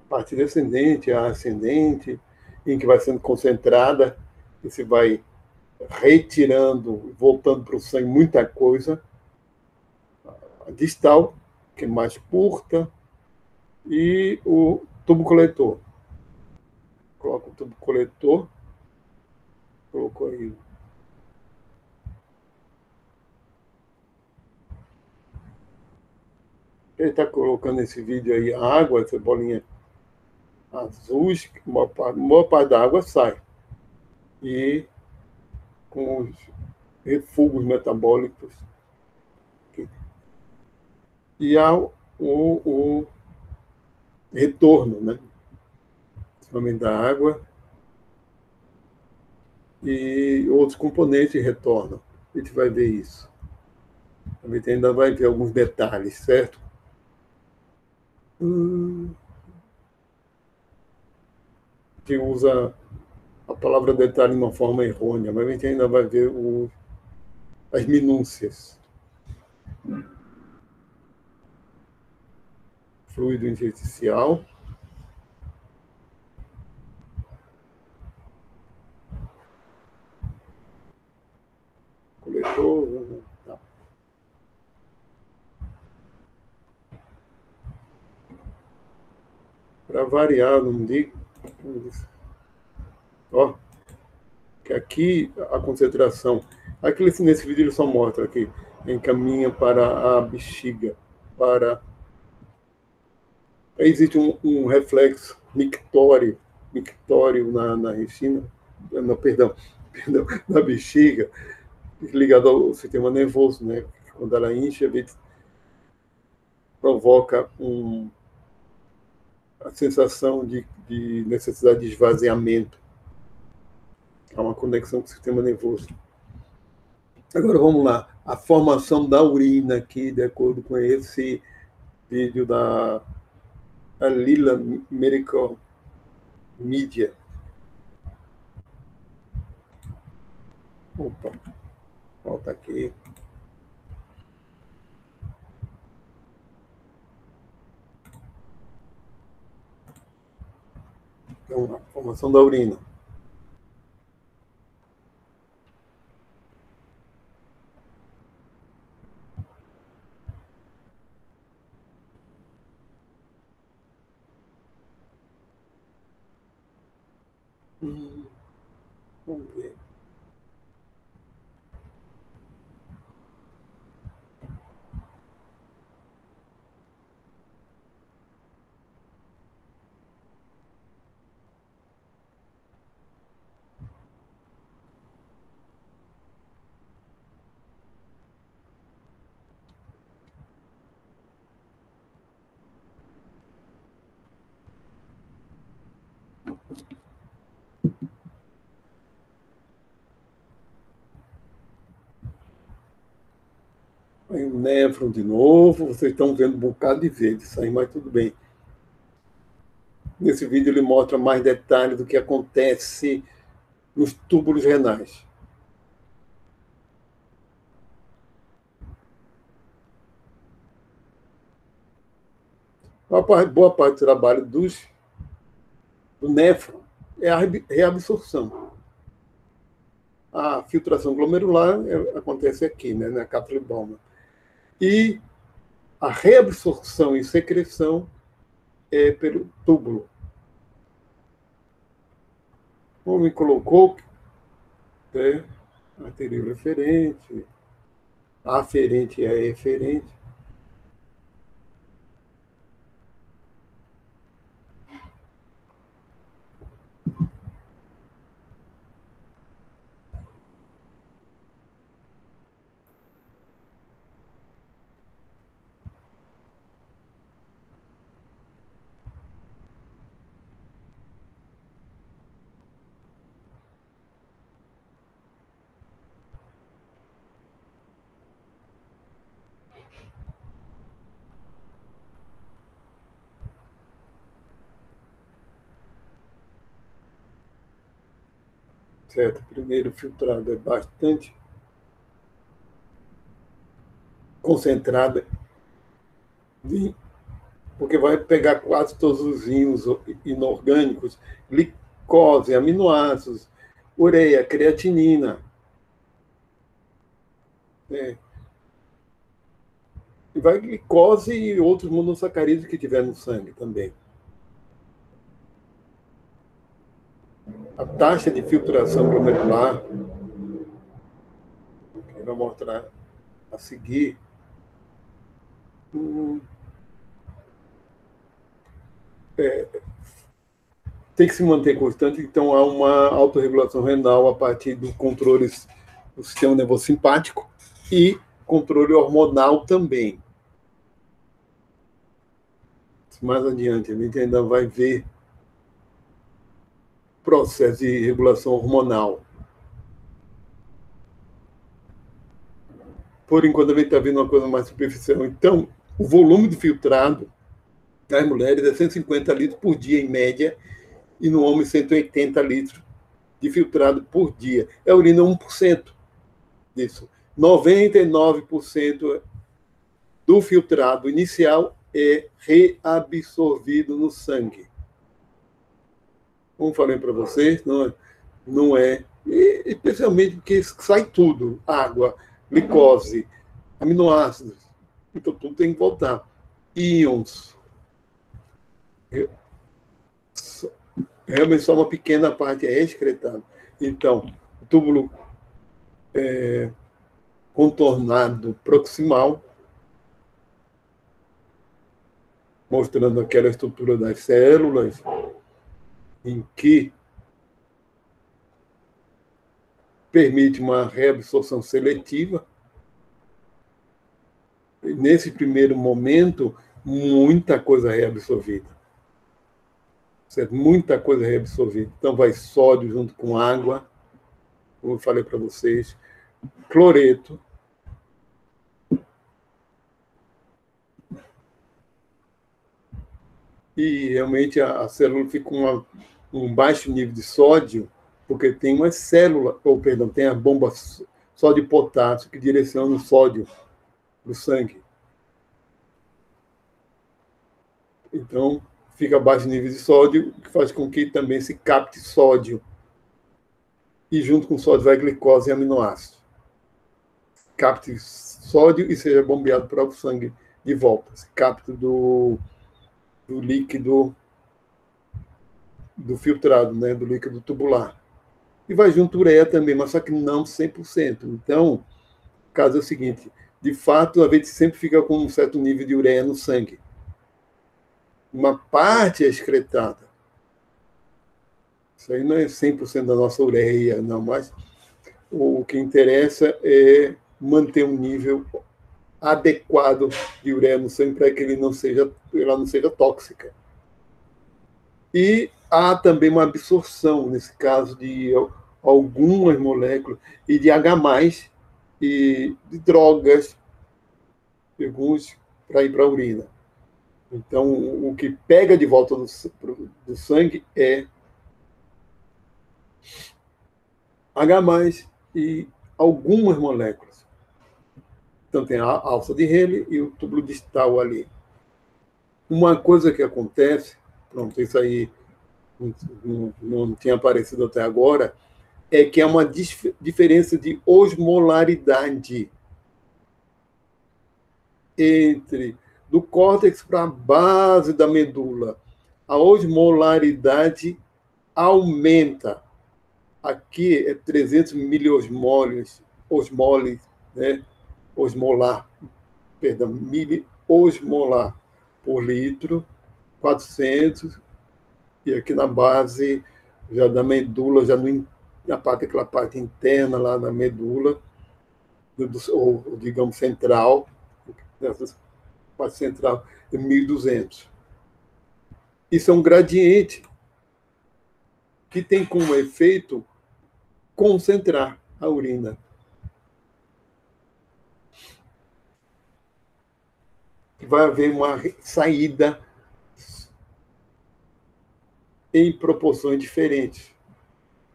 Parte descendente, a ascendente, em que vai sendo concentrada, e se vai retirando, voltando para o sangue muita coisa. A distal, que é mais curta, e o tubo coletor. Coloca o tubo coletor, colocou aí. Ele está colocando nesse vídeo aí a água, essa bolinha azul, a maior parte da água sai. E com os refugos metabólicos. E há o retorno, né? Principalmente da água, e outros componentes retornam. A gente vai ver isso. A gente ainda vai ver alguns detalhes, certo? Que usa a palavra detalhe de uma forma errônea, mas a gente ainda vai ver as minúcias. Fluido intersticial. Coletor. Tá. Para variar, não digo. Ó, que aqui a concentração. Aqui nesse vídeo ele só mostra que encaminha para a bexiga, para. Aí existe um reflexo mictório na retina, não, perdão, na bexiga, ligado ao sistema nervoso, né? Quando ela incha, provoca a sensação de necessidade de esvaziamento. Há uma conexão com o sistema nervoso. Agora vamos lá. A formação da urina aqui, de acordo com esse vídeo da Lila Medical Media. Opa, volta aqui. Então, a formação da urina. Vamos ver. Aí o néfron de novo, vocês estão vendo um bocado de verde, isso aí, mas tudo bem. Nesse vídeo ele mostra mais detalhes do que acontece nos túbulos renais. Boa parte do trabalho do néfron é a reabsorção. A filtração glomerular acontece aqui, né, na cápsula de Bowman. E a reabsorção e secreção é pelo túbulo. O homem colocou, né, anterior referente, aferente e eferente. Certo? Primeiro filtrado é bastante concentrada, porque vai pegar quase todos os íons inorgânicos, glicose, aminoácidos, ureia, creatinina. Né? E vai glicose e outros monossacarídeos que tiver no sangue também. A taxa de filtração glomerular, que eu vou mostrar a seguir, tem que se manter constante, então há uma autorregulação renal a partir do controle do sistema nervoso simpático e controle hormonal também. Mais adiante, a gente ainda vai ver processo de regulação hormonal. Por enquanto, a gente está vendo uma coisa mais superficial. Então, o volume de filtrado nas mulheres é 150 litros por dia, em média, e no homem, 180 litros de filtrado por dia. É a urina 1% disso. 99% do filtrado inicial é reabsorvido no sangue. Como falei para vocês, não é, especialmente porque sai tudo, água, glicose, aminoácidos, então tudo tem que voltar. Íons. Realmente só uma pequena parte é excretado. Então, o túbulo contornado proximal, mostrando aquela estrutura das células, em que permite uma reabsorção seletiva. E nesse primeiro momento, muita coisa reabsorvida. Certo? Muita coisa reabsorvida. Então, vai sódio junto com água, como eu falei para vocês, cloreto, e realmente a célula fica com um baixo nível de sódio, porque tem uma célula, tem a bomba sódio e potássio que direciona o sódio do sangue. Então, fica baixo nível de sódio, que faz com que também se capte sódio. E junto com sódio vai glicose e aminoácido. Capte sódio e seja bombeado para o sangue de volta. Se capte do líquido do filtrado, né, do líquido tubular. E vai junto ureia também, mas só que não 100%. Então, o caso é o seguinte, de fato, a gente sempre fica com um certo nível de ureia no sangue. Uma parte é excretada. Isso aí não é 100% da nossa ureia, não, mas o que interessa é manter um nível adequado de ureia no sangue para que ela não seja tóxica. E há também uma absorção, nesse caso, de algumas moléculas, e de H+, e de drogas, alguns para ir para a urina. Então, o que pega de volta do sangue é H+, e algumas moléculas. Então, tem a alça de Rayleigh e o túbulo distal ali. Uma coisa que acontece, pronto, isso aí não tinha aparecido até agora, é que há uma diferença de osmolaridade entre do córtex para a base da medula. A osmolaridade aumenta. Aqui é 300 miliosmoles, osmoles, né? Osmolar, perdão, miliosmolar por litro, 400, e aqui na base, já da medula, já na parte, aquela parte interna lá na medula, ou digamos central, nessa parte central, é 1.200. Isso é um gradiente que tem como efeito concentrar a urina. Vai haver uma saída em proporções diferentes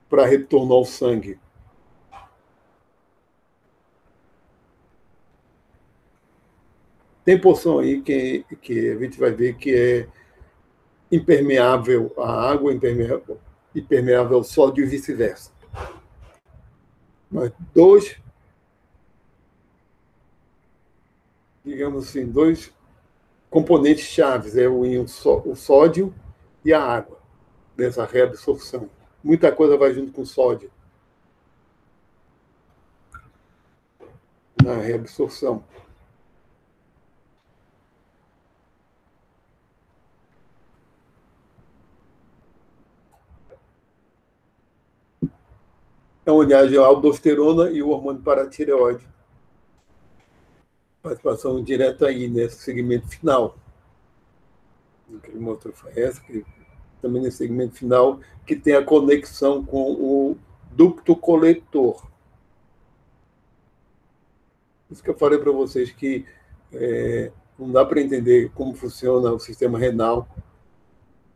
para retornar ao sangue. Tem porção aí que a gente vai ver que é impermeável à água, impermeável ao sódio e vice-versa. Mas digamos assim, dois componentes chaves, é o sódio e a água, dessa reabsorção. Muita coisa vai junto com sódio na reabsorção. É onde age a aldosterona e o hormônio paratireoide. Participação direta aí nesse segmento final. O que ele mostrou foi essa, que também nesse segmento final, que tem a conexão com o ducto coletor. Isso que eu falei para vocês que não dá para entender como funciona o sistema renal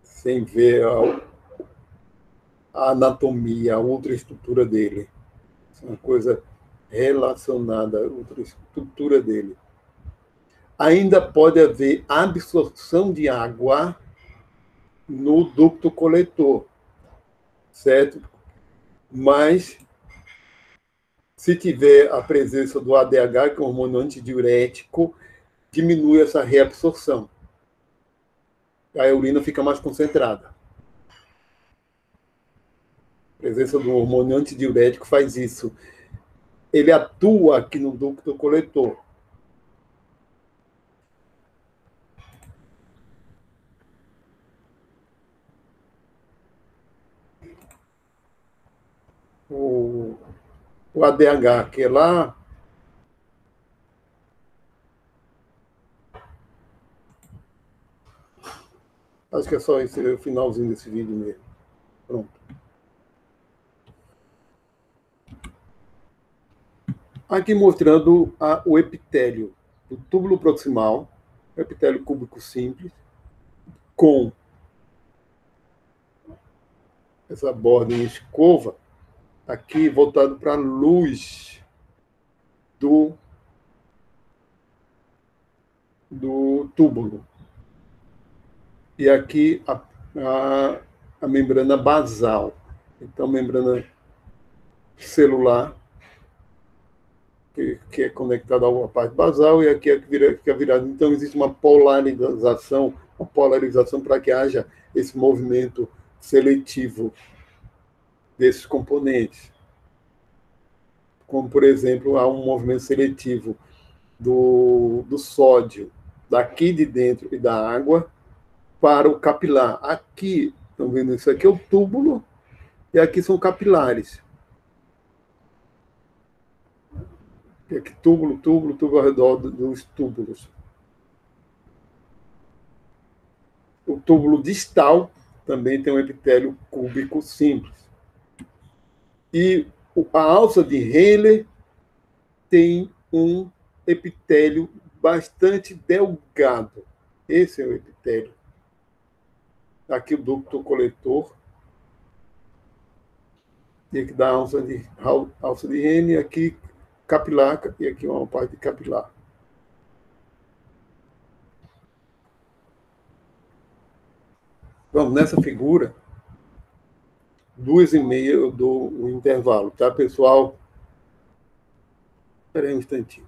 sem ver a anatomia, a ultraestrutura dele. Isso é uma coisa relacionada à ultraestrutura dele. Ainda pode haver absorção de água no ducto coletor, certo? Mas, se tiver a presença do ADH, que é um hormônio antidiurético, diminui essa reabsorção. A urina fica mais concentrada. A presença do hormônio antidiurético faz isso. Ele atua aqui no ducto coletor. O ADH, que é lá, acho que é só esse o finalzinho desse vídeo mesmo. Pronto. Aqui mostrando o epitélio do túbulo proximal, epitélio cúbico simples, com essa borda em escova, aqui voltado para a luz do túbulo. E aqui a membrana basal. Então, membrana celular, que é conectada à parte basal, e aqui é que é virada. Então, existe uma polarização para que haja esse movimento seletivo desses componentes. Como, por exemplo, há um movimento seletivo do sódio daqui de dentro e da água para o capilar. Aqui, estão vendo isso aqui é o túbulo e aqui são capilares. E aqui túbulo ao redor dos túbulos. O túbulo distal também tem um epitélio cúbico simples. E a alça de Henle tem um epitélio bastante delgado. Esse é o epitélio. Aqui o ducto coletor. E aqui dá a alça de Henle, aqui capilar, e aqui uma parte capilar. Vamos, nessa figura, 2h30 eu dou o intervalo, tá, pessoal? Espera aí um instantinho.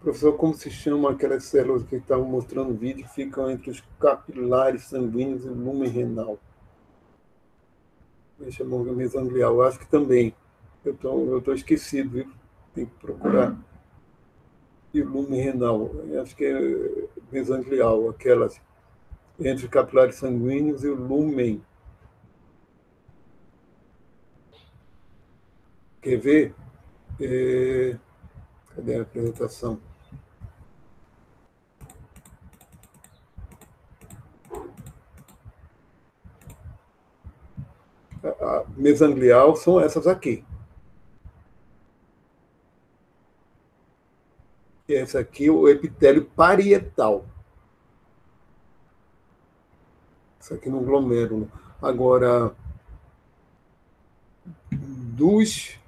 Professor, como se chama aquelas células que estavam mostrando no vídeo que ficam entre os capilares sanguíneos e o lumen renal? Me chamam de mesanglial. Eu acho que também. Eu tô esquecido, viu? Tem que procurar. E o lumen renal. Eu acho que é mesanglial, aquelas entre os capilares sanguíneos e o lumen. Quer ver? Cadê a apresentação? A mesanglial são essas aqui. Esse aqui é o epitélio parietal. Isso aqui no glomérulo. Agora, dos...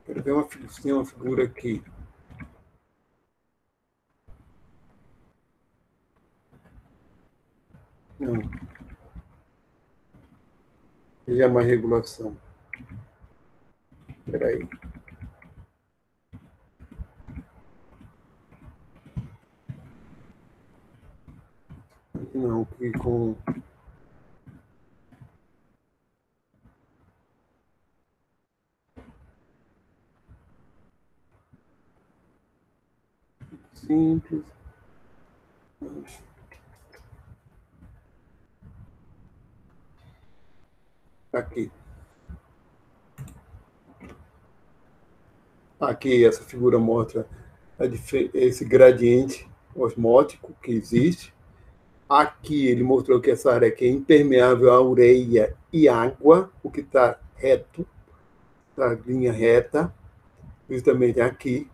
Quero ver uma figura aqui. Não. Já é uma regulação. Espera aí. Não, que com... Simples. Aqui. Aqui essa figura mostra esse gradiente osmótico que existe. Aqui ele mostrou que essa área aqui é impermeável a ureia e água, o que está reto, tá linha reta, justamente aqui,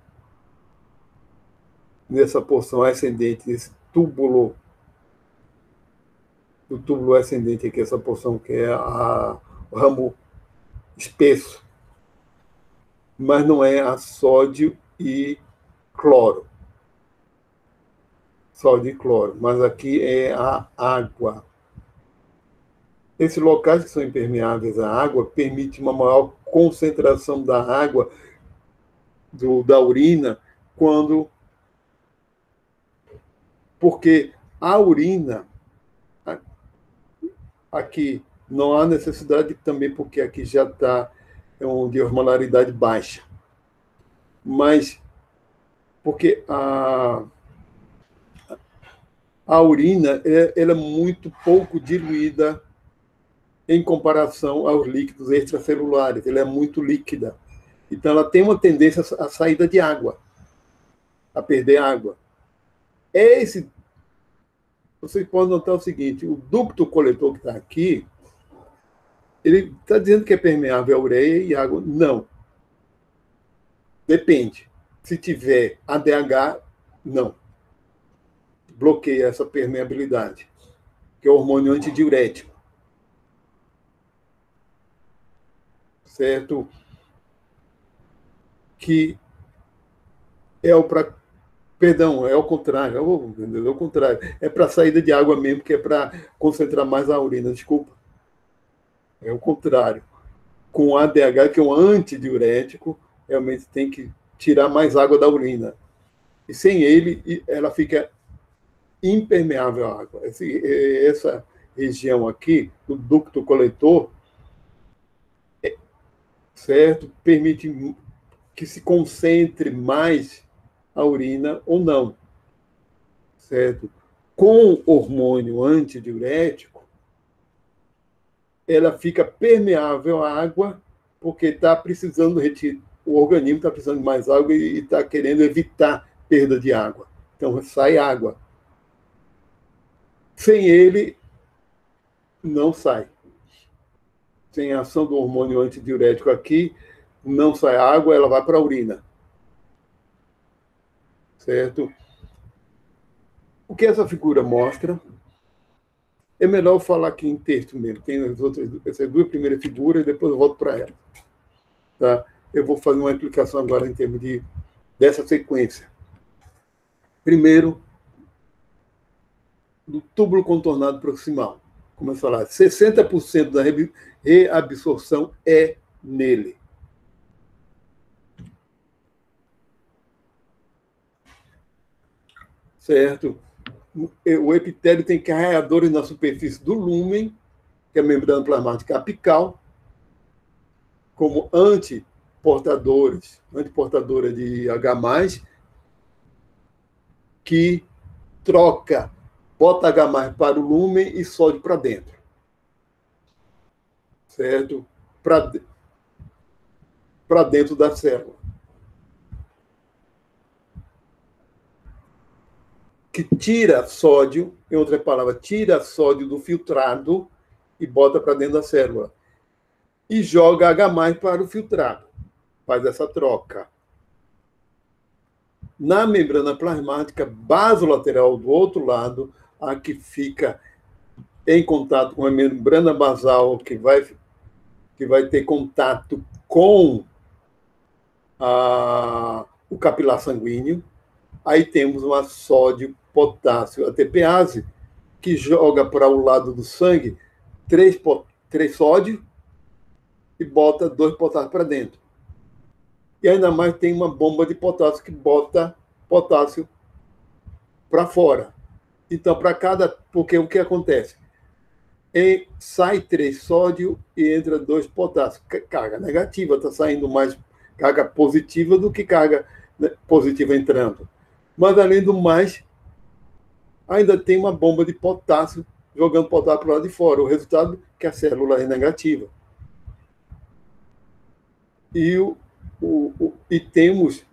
nessa porção ascendente, nesse túbulo, o túbulo ascendente aqui, essa porção que é o ramo espesso, mas não é a sódio e cloro. Sódio e cloro, mas aqui é a água. Esses locais que são impermeáveis à água permitem uma maior concentração da água da urina porque a urina aqui não há necessidade também, porque aqui já está de osmolaridade baixa, mas porque a urina ela é muito pouco diluída em comparação aos líquidos extracelulares, ela é muito líquida. Então, ela tem uma tendência à saída de água, a perder água. Vocês podem notar o seguinte, o ducto coletor que está aqui, ele está dizendo que é permeável a ureia e água. Não. Depende. Se tiver ADH, não. Bloqueia essa permeabilidade, que é o hormônio antidiurético. Certo? Que é o para... Perdão, é o contrário. É o contrário. É para saída de água mesmo, que é para concentrar mais a urina. Desculpa. É o contrário. Com o ADH, que é um antidiurético, realmente tem que tirar mais água da urina. E sem ele, ela fica impermeável à água. Essa região aqui, do ducto coletor, certo? Permite que se concentre mais a urina ou não, certo? Com hormônio antidiurético, ela fica permeável à água, porque está precisando retirar, o organismo está precisando de mais água e está querendo evitar perda de água. Então, sai água. Sem ele, não sai. Sem a ação do hormônio antidiurético aqui, não sai água, ela vai para a urina. Certo? O que essa figura mostra? É melhor eu falar aqui em texto mesmo. Tem essas duas primeiras figuras e depois eu volto para ela. Tá? Eu vou fazer uma explicação agora em termos dessa sequência. Primeiro, do túbulo contornado proximal. Como eu falar, 60% da reabsorção é nele. certo? O epitélio tem carregadores na superfície do lúmen, que é a membrana plasmática apical, como antiportadora de H+, que bota H+ para o lúmen e sódio para dentro. Certo? Para dentro da célula. Que tira sódio, em outra palavra, tira sódio do filtrado e bota para dentro da célula. E joga H+ para o filtrado. Faz essa troca. Na membrana plasmática basolateral do outro lado, a que fica em contato com a membrana basal, que vai ter contato com o capilar sanguíneo. Aí temos uma sódio-potássio ATPase, que joga para o lado do sangue 3 sódio e bota 2 potássio para dentro. E ainda mais tem uma bomba de potássio que bota potássio para fora. Então, porque o que acontece? Sai 3 sódio e entra 2 potássio. Carga negativa, está saindo mais carga positiva do que carga positiva entrando. Mas, além do mais, ainda tem uma bomba de potássio jogando potássio para o lado de fora. O resultado é que a célula é negativa. E temos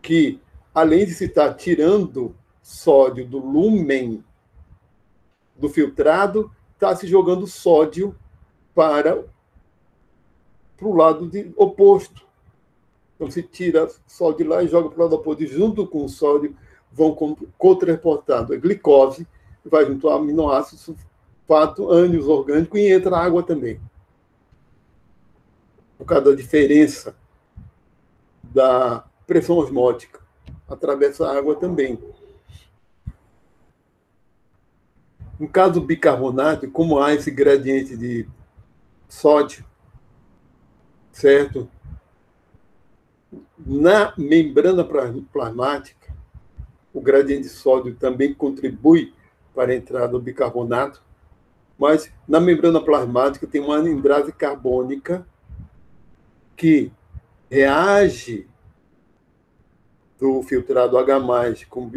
que, além de se estar tirando sódio do lúmen do filtrado, está se jogando sódio para o lado oposto. Então, se tira sódio de lá e joga para o lado oposto. E junto com o sódio, vão cotransportado a glicose, vai junto ao aminoácido, sulfato, ânions orgânico e entra água também. Por causa da diferença da pressão osmótica. Atravessa a água também. No caso do bicarbonato, como há esse gradiente de sódio, certo? Na membrana plasmática, o gradiente de sódio também contribui para a entrada do bicarbonato, mas na membrana plasmática tem uma anhidrase carbônica que reage do filtrado H+ com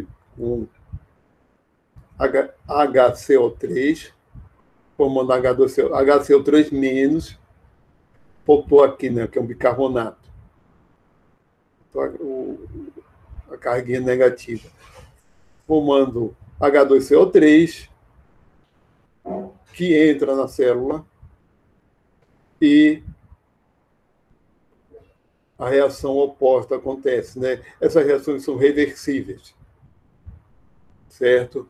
HCO3, formando HCO3-, botou aqui, né, que é um bicarbonato. Então, a carguinha negativa. Formando H2CO3, que entra na célula e a reação oposta acontece, né? Essas reações são reversíveis, certo?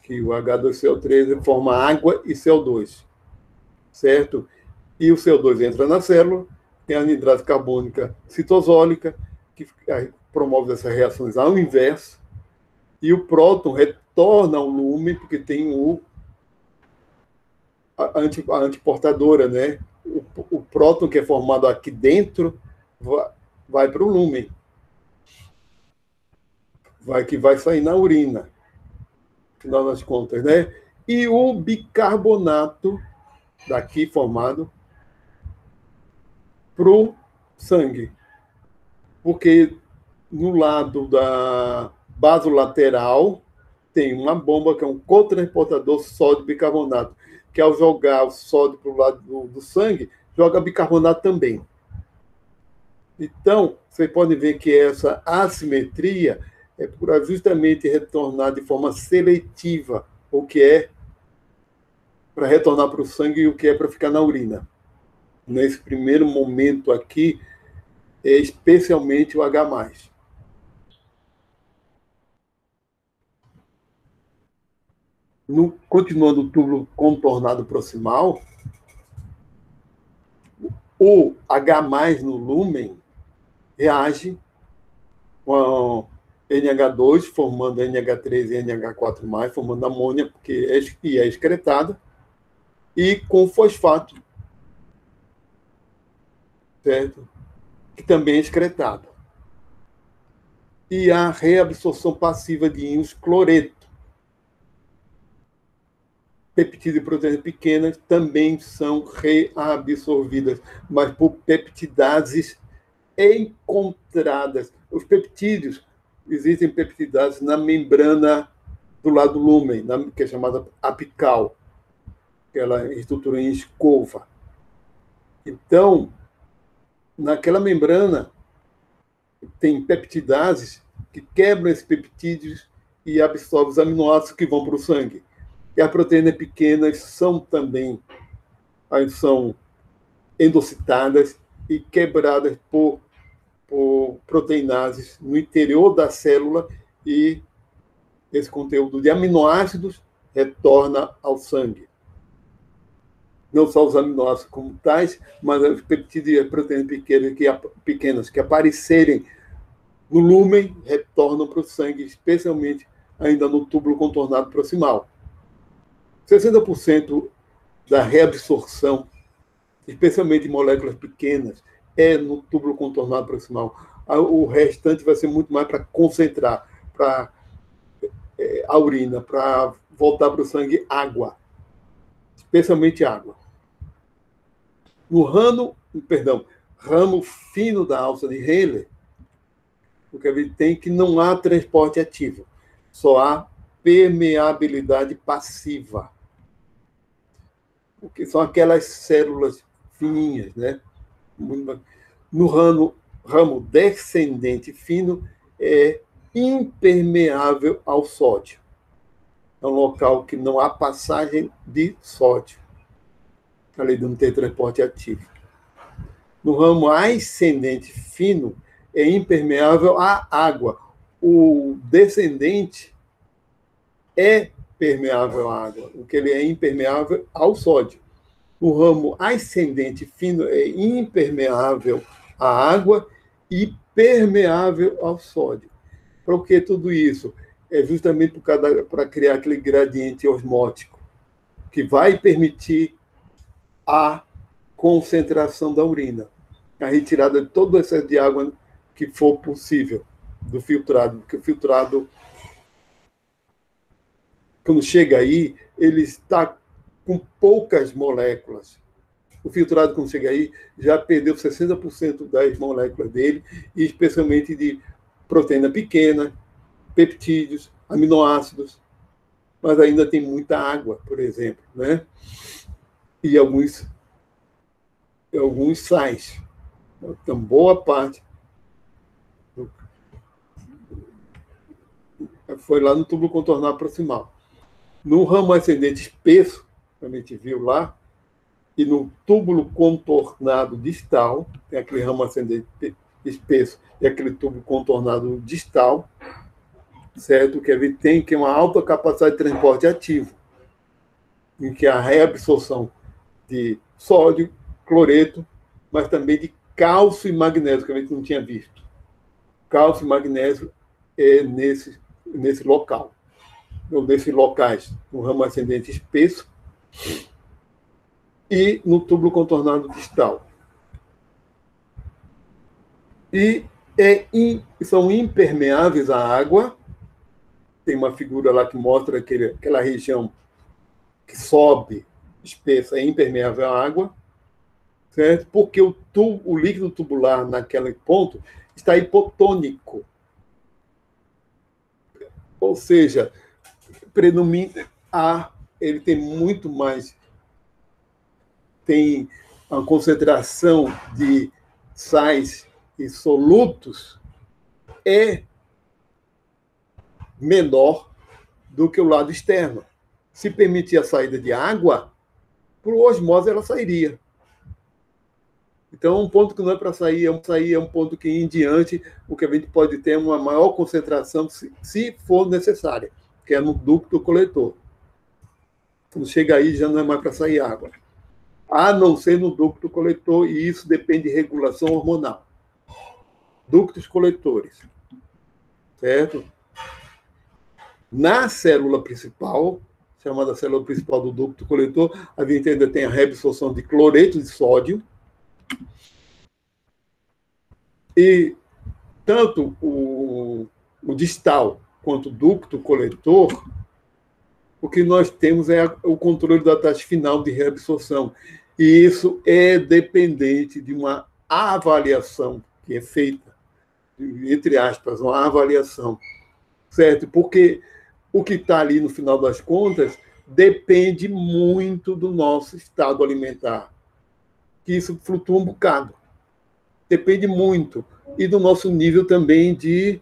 Que o H2CO3 forma água e CO2, certo? E o CO2 entra na célula, tem a anidrase carbônica citosólica, que promove essas reações ao inverso, e o próton retorna ao lúmen, porque tem a antiportadora, né? O próton que é formado aqui dentro vai para o lúmen, que vai sair na urina, no final das contas, né? E o bicarbonato daqui formado para o sangue, porque no lado da basolateral tem uma bomba que é um cotransportador sódio-bicarbonato, que ao jogar o sódio para o lado do sangue, joga bicarbonato também. Então, vocês podem ver que essa assimetria é para justamente retornar de forma seletiva o que é para retornar para o sangue e o que é para ficar na urina. Nesse primeiro momento aqui, é especialmente o H+. Continuando o túbulo contornado proximal, o H+ no lúmen reage com NH2, formando NH3 e NH4+, formando amônia, porque é excretada, e com fosfato, certo? Que também é excretado. e a reabsorção passiva de íons cloreto. Peptídeos e proteínas pequenas também são reabsorvidas, mas por peptidases encontradas. Os peptídeos, existem peptidases na membrana do lado lúmen, que é chamada apical, que ela é estrutura em escova. Então, naquela membrana, tem peptidases que quebram esses peptídeos e absorvem os aminoácidos que vão para o sangue. E as proteínas pequenas são também são endocitadas e quebradas por proteinases no interior da célula, e esse conteúdo de aminoácidos retorna ao sangue. Não só os aminoácidos como tais, mas os peptídeos e as proteínas pequenas que aparecerem no lúmen retornam para o sangue, especialmente ainda no túbulo contornado proximal. 60% da reabsorção, especialmente de moléculas pequenas, é no túbulo contornado proximal. O restante vai ser muito mais para concentrar, para a urina, para voltar para o sangue água, especialmente água. No ramo fino da alça de Henle, o que a gente tem que não há transporte ativo, só há permeabilidade passiva, porque são aquelas células fininhas, né? No ramo descendente fino é impermeável ao sódio. É um local que não há passagem de sódio, além de não ter transporte ativo. No ramo ascendente fino é impermeável à água. O descendente é permeável à água, o que ele é impermeável ao sódio. O ramo ascendente fino é impermeável à água e permeável ao sódio. Por que tudo isso? É justamente para criar aquele gradiente osmótico, que vai permitir a concentração da urina, a retirada de todo o excesso de água que for possível do filtrado, porque o filtrado, quando chega aí, ele está com poucas moléculas. O filtrado, quando chega aí, já perdeu 60% das moléculas dele, e especialmente de proteína pequena, peptídeos, aminoácidos, mas ainda tem muita água, por exemplo, né? E alguns sais. Então, boa parte foi lá no túbulo contornado proximal. No ramo ascendente espesso, a gente viu lá, e no túbulo contornado distal, tem aquele ramo ascendente espesso e aquele túbulo contornado distal, certo? Que a gente tem que é uma alta capacidade de transporte ativo, em que a reabsorção de sódio, cloreto, mas também de cálcio e magnésio, que a gente não tinha visto. Cálcio e magnésio é nesse local, ou nesses locais, no ramo ascendente espesso e no túbulo contornado distal. E são impermeáveis à água. Tem uma figura lá que mostra aquela região que sobe espessa é impermeável à água, certo? Porque o líquido tubular naquele ponto está hipotônico. Ou seja, predomina ele tem muito mais, tem uma concentração de sais e solutos é menor do que o lado externo. Se permitir a saída de água, por osmose ela sairia. Então, um ponto que não é para sair, é um ponto que, em diante, o que a gente pode ter uma maior concentração, se for necessária, que é no ducto coletor. Quando chega aí, já não é mais para sair água. A não ser no ducto coletor, e isso depende de regulação hormonal. Ductos coletores, certo? Na célula principal, chamada célula principal do ducto coletor, a gente ainda tem a reabsorção de cloreto de sódio, e tanto o o distal quanto o ducto coletor, o que nós temos é o controle da taxa final de reabsorção. E isso é dependente de uma avaliação que é feita, entre aspas, uma avaliação, certo? Porque o que está ali no final das contas depende muito do nosso estado alimentar, que isso flutua um bocado. Depende muito. E do nosso nível também de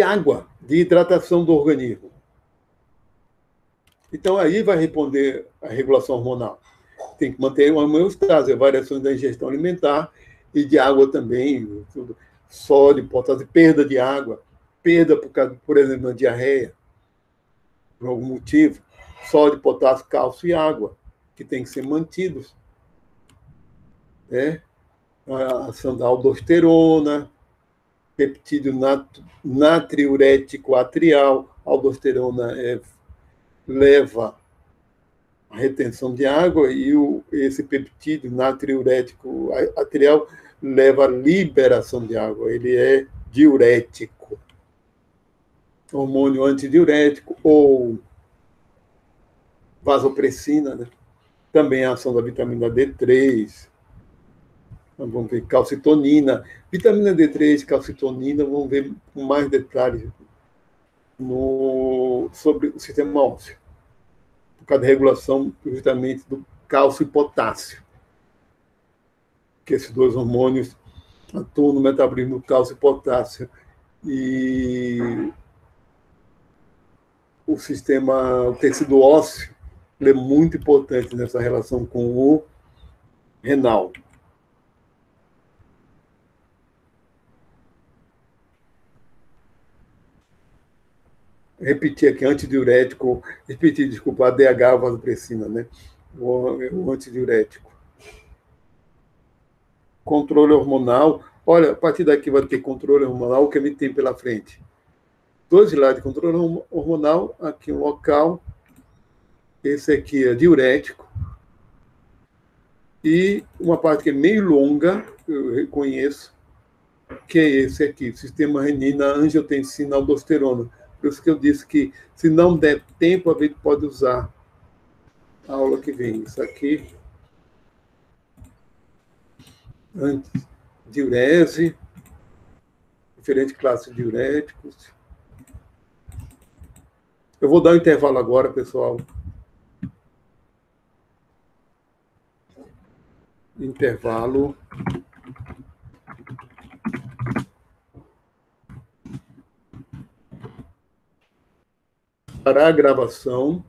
água, de hidratação do organismo. Então, aí vai responder a regulação hormonal. Tem que manter uma homeostase, variações da ingestão alimentar e de água também, tudo. Sódio, potássio, perda de água, perda, por exemplo, na diarreia, por algum motivo, sódio, potássio, cálcio e água, que tem que ser mantidos. Né? A ação da aldosterona, peptídeo natriurético atrial, a aldosterona leva a retenção de água e esse peptídeo natriurético atrial leva a liberação de água. Ele é diurético. Hormônio antidiurético ou vasopressina, né? Também a ação da vitamina D3. Vamos ver calcitonina. Vitamina D3, calcitonina, vamos ver com mais detalhes sobre o sistema ósseo, por causa da regulação justamente do cálcio e potássio, que esses dois hormônios atuam no metabolismo do cálcio e potássio. E o tecido ósseo, ele é muito importante nessa relação com o renal. Repetir aqui, antidiurético, desculpa, ADH, vasopressina, né? O antidiurético. Controle hormonal. Olha, a partir daqui vai ter controle hormonal, o que a gente tem pela frente. 2 lados de controle hormonal, aqui um local, esse aqui é diurético, e uma parte que é meio longa, eu reconheço, que é esse aqui, sistema renina, angiotensina, aldosterona. Por isso que eu disse que, se não der tempo, a gente pode usar a aula que vem. Isso aqui, diurese, diferentes classes de diuréticos. Eu vou dar um intervalo agora, pessoal. Intervalo. Parar a gravação.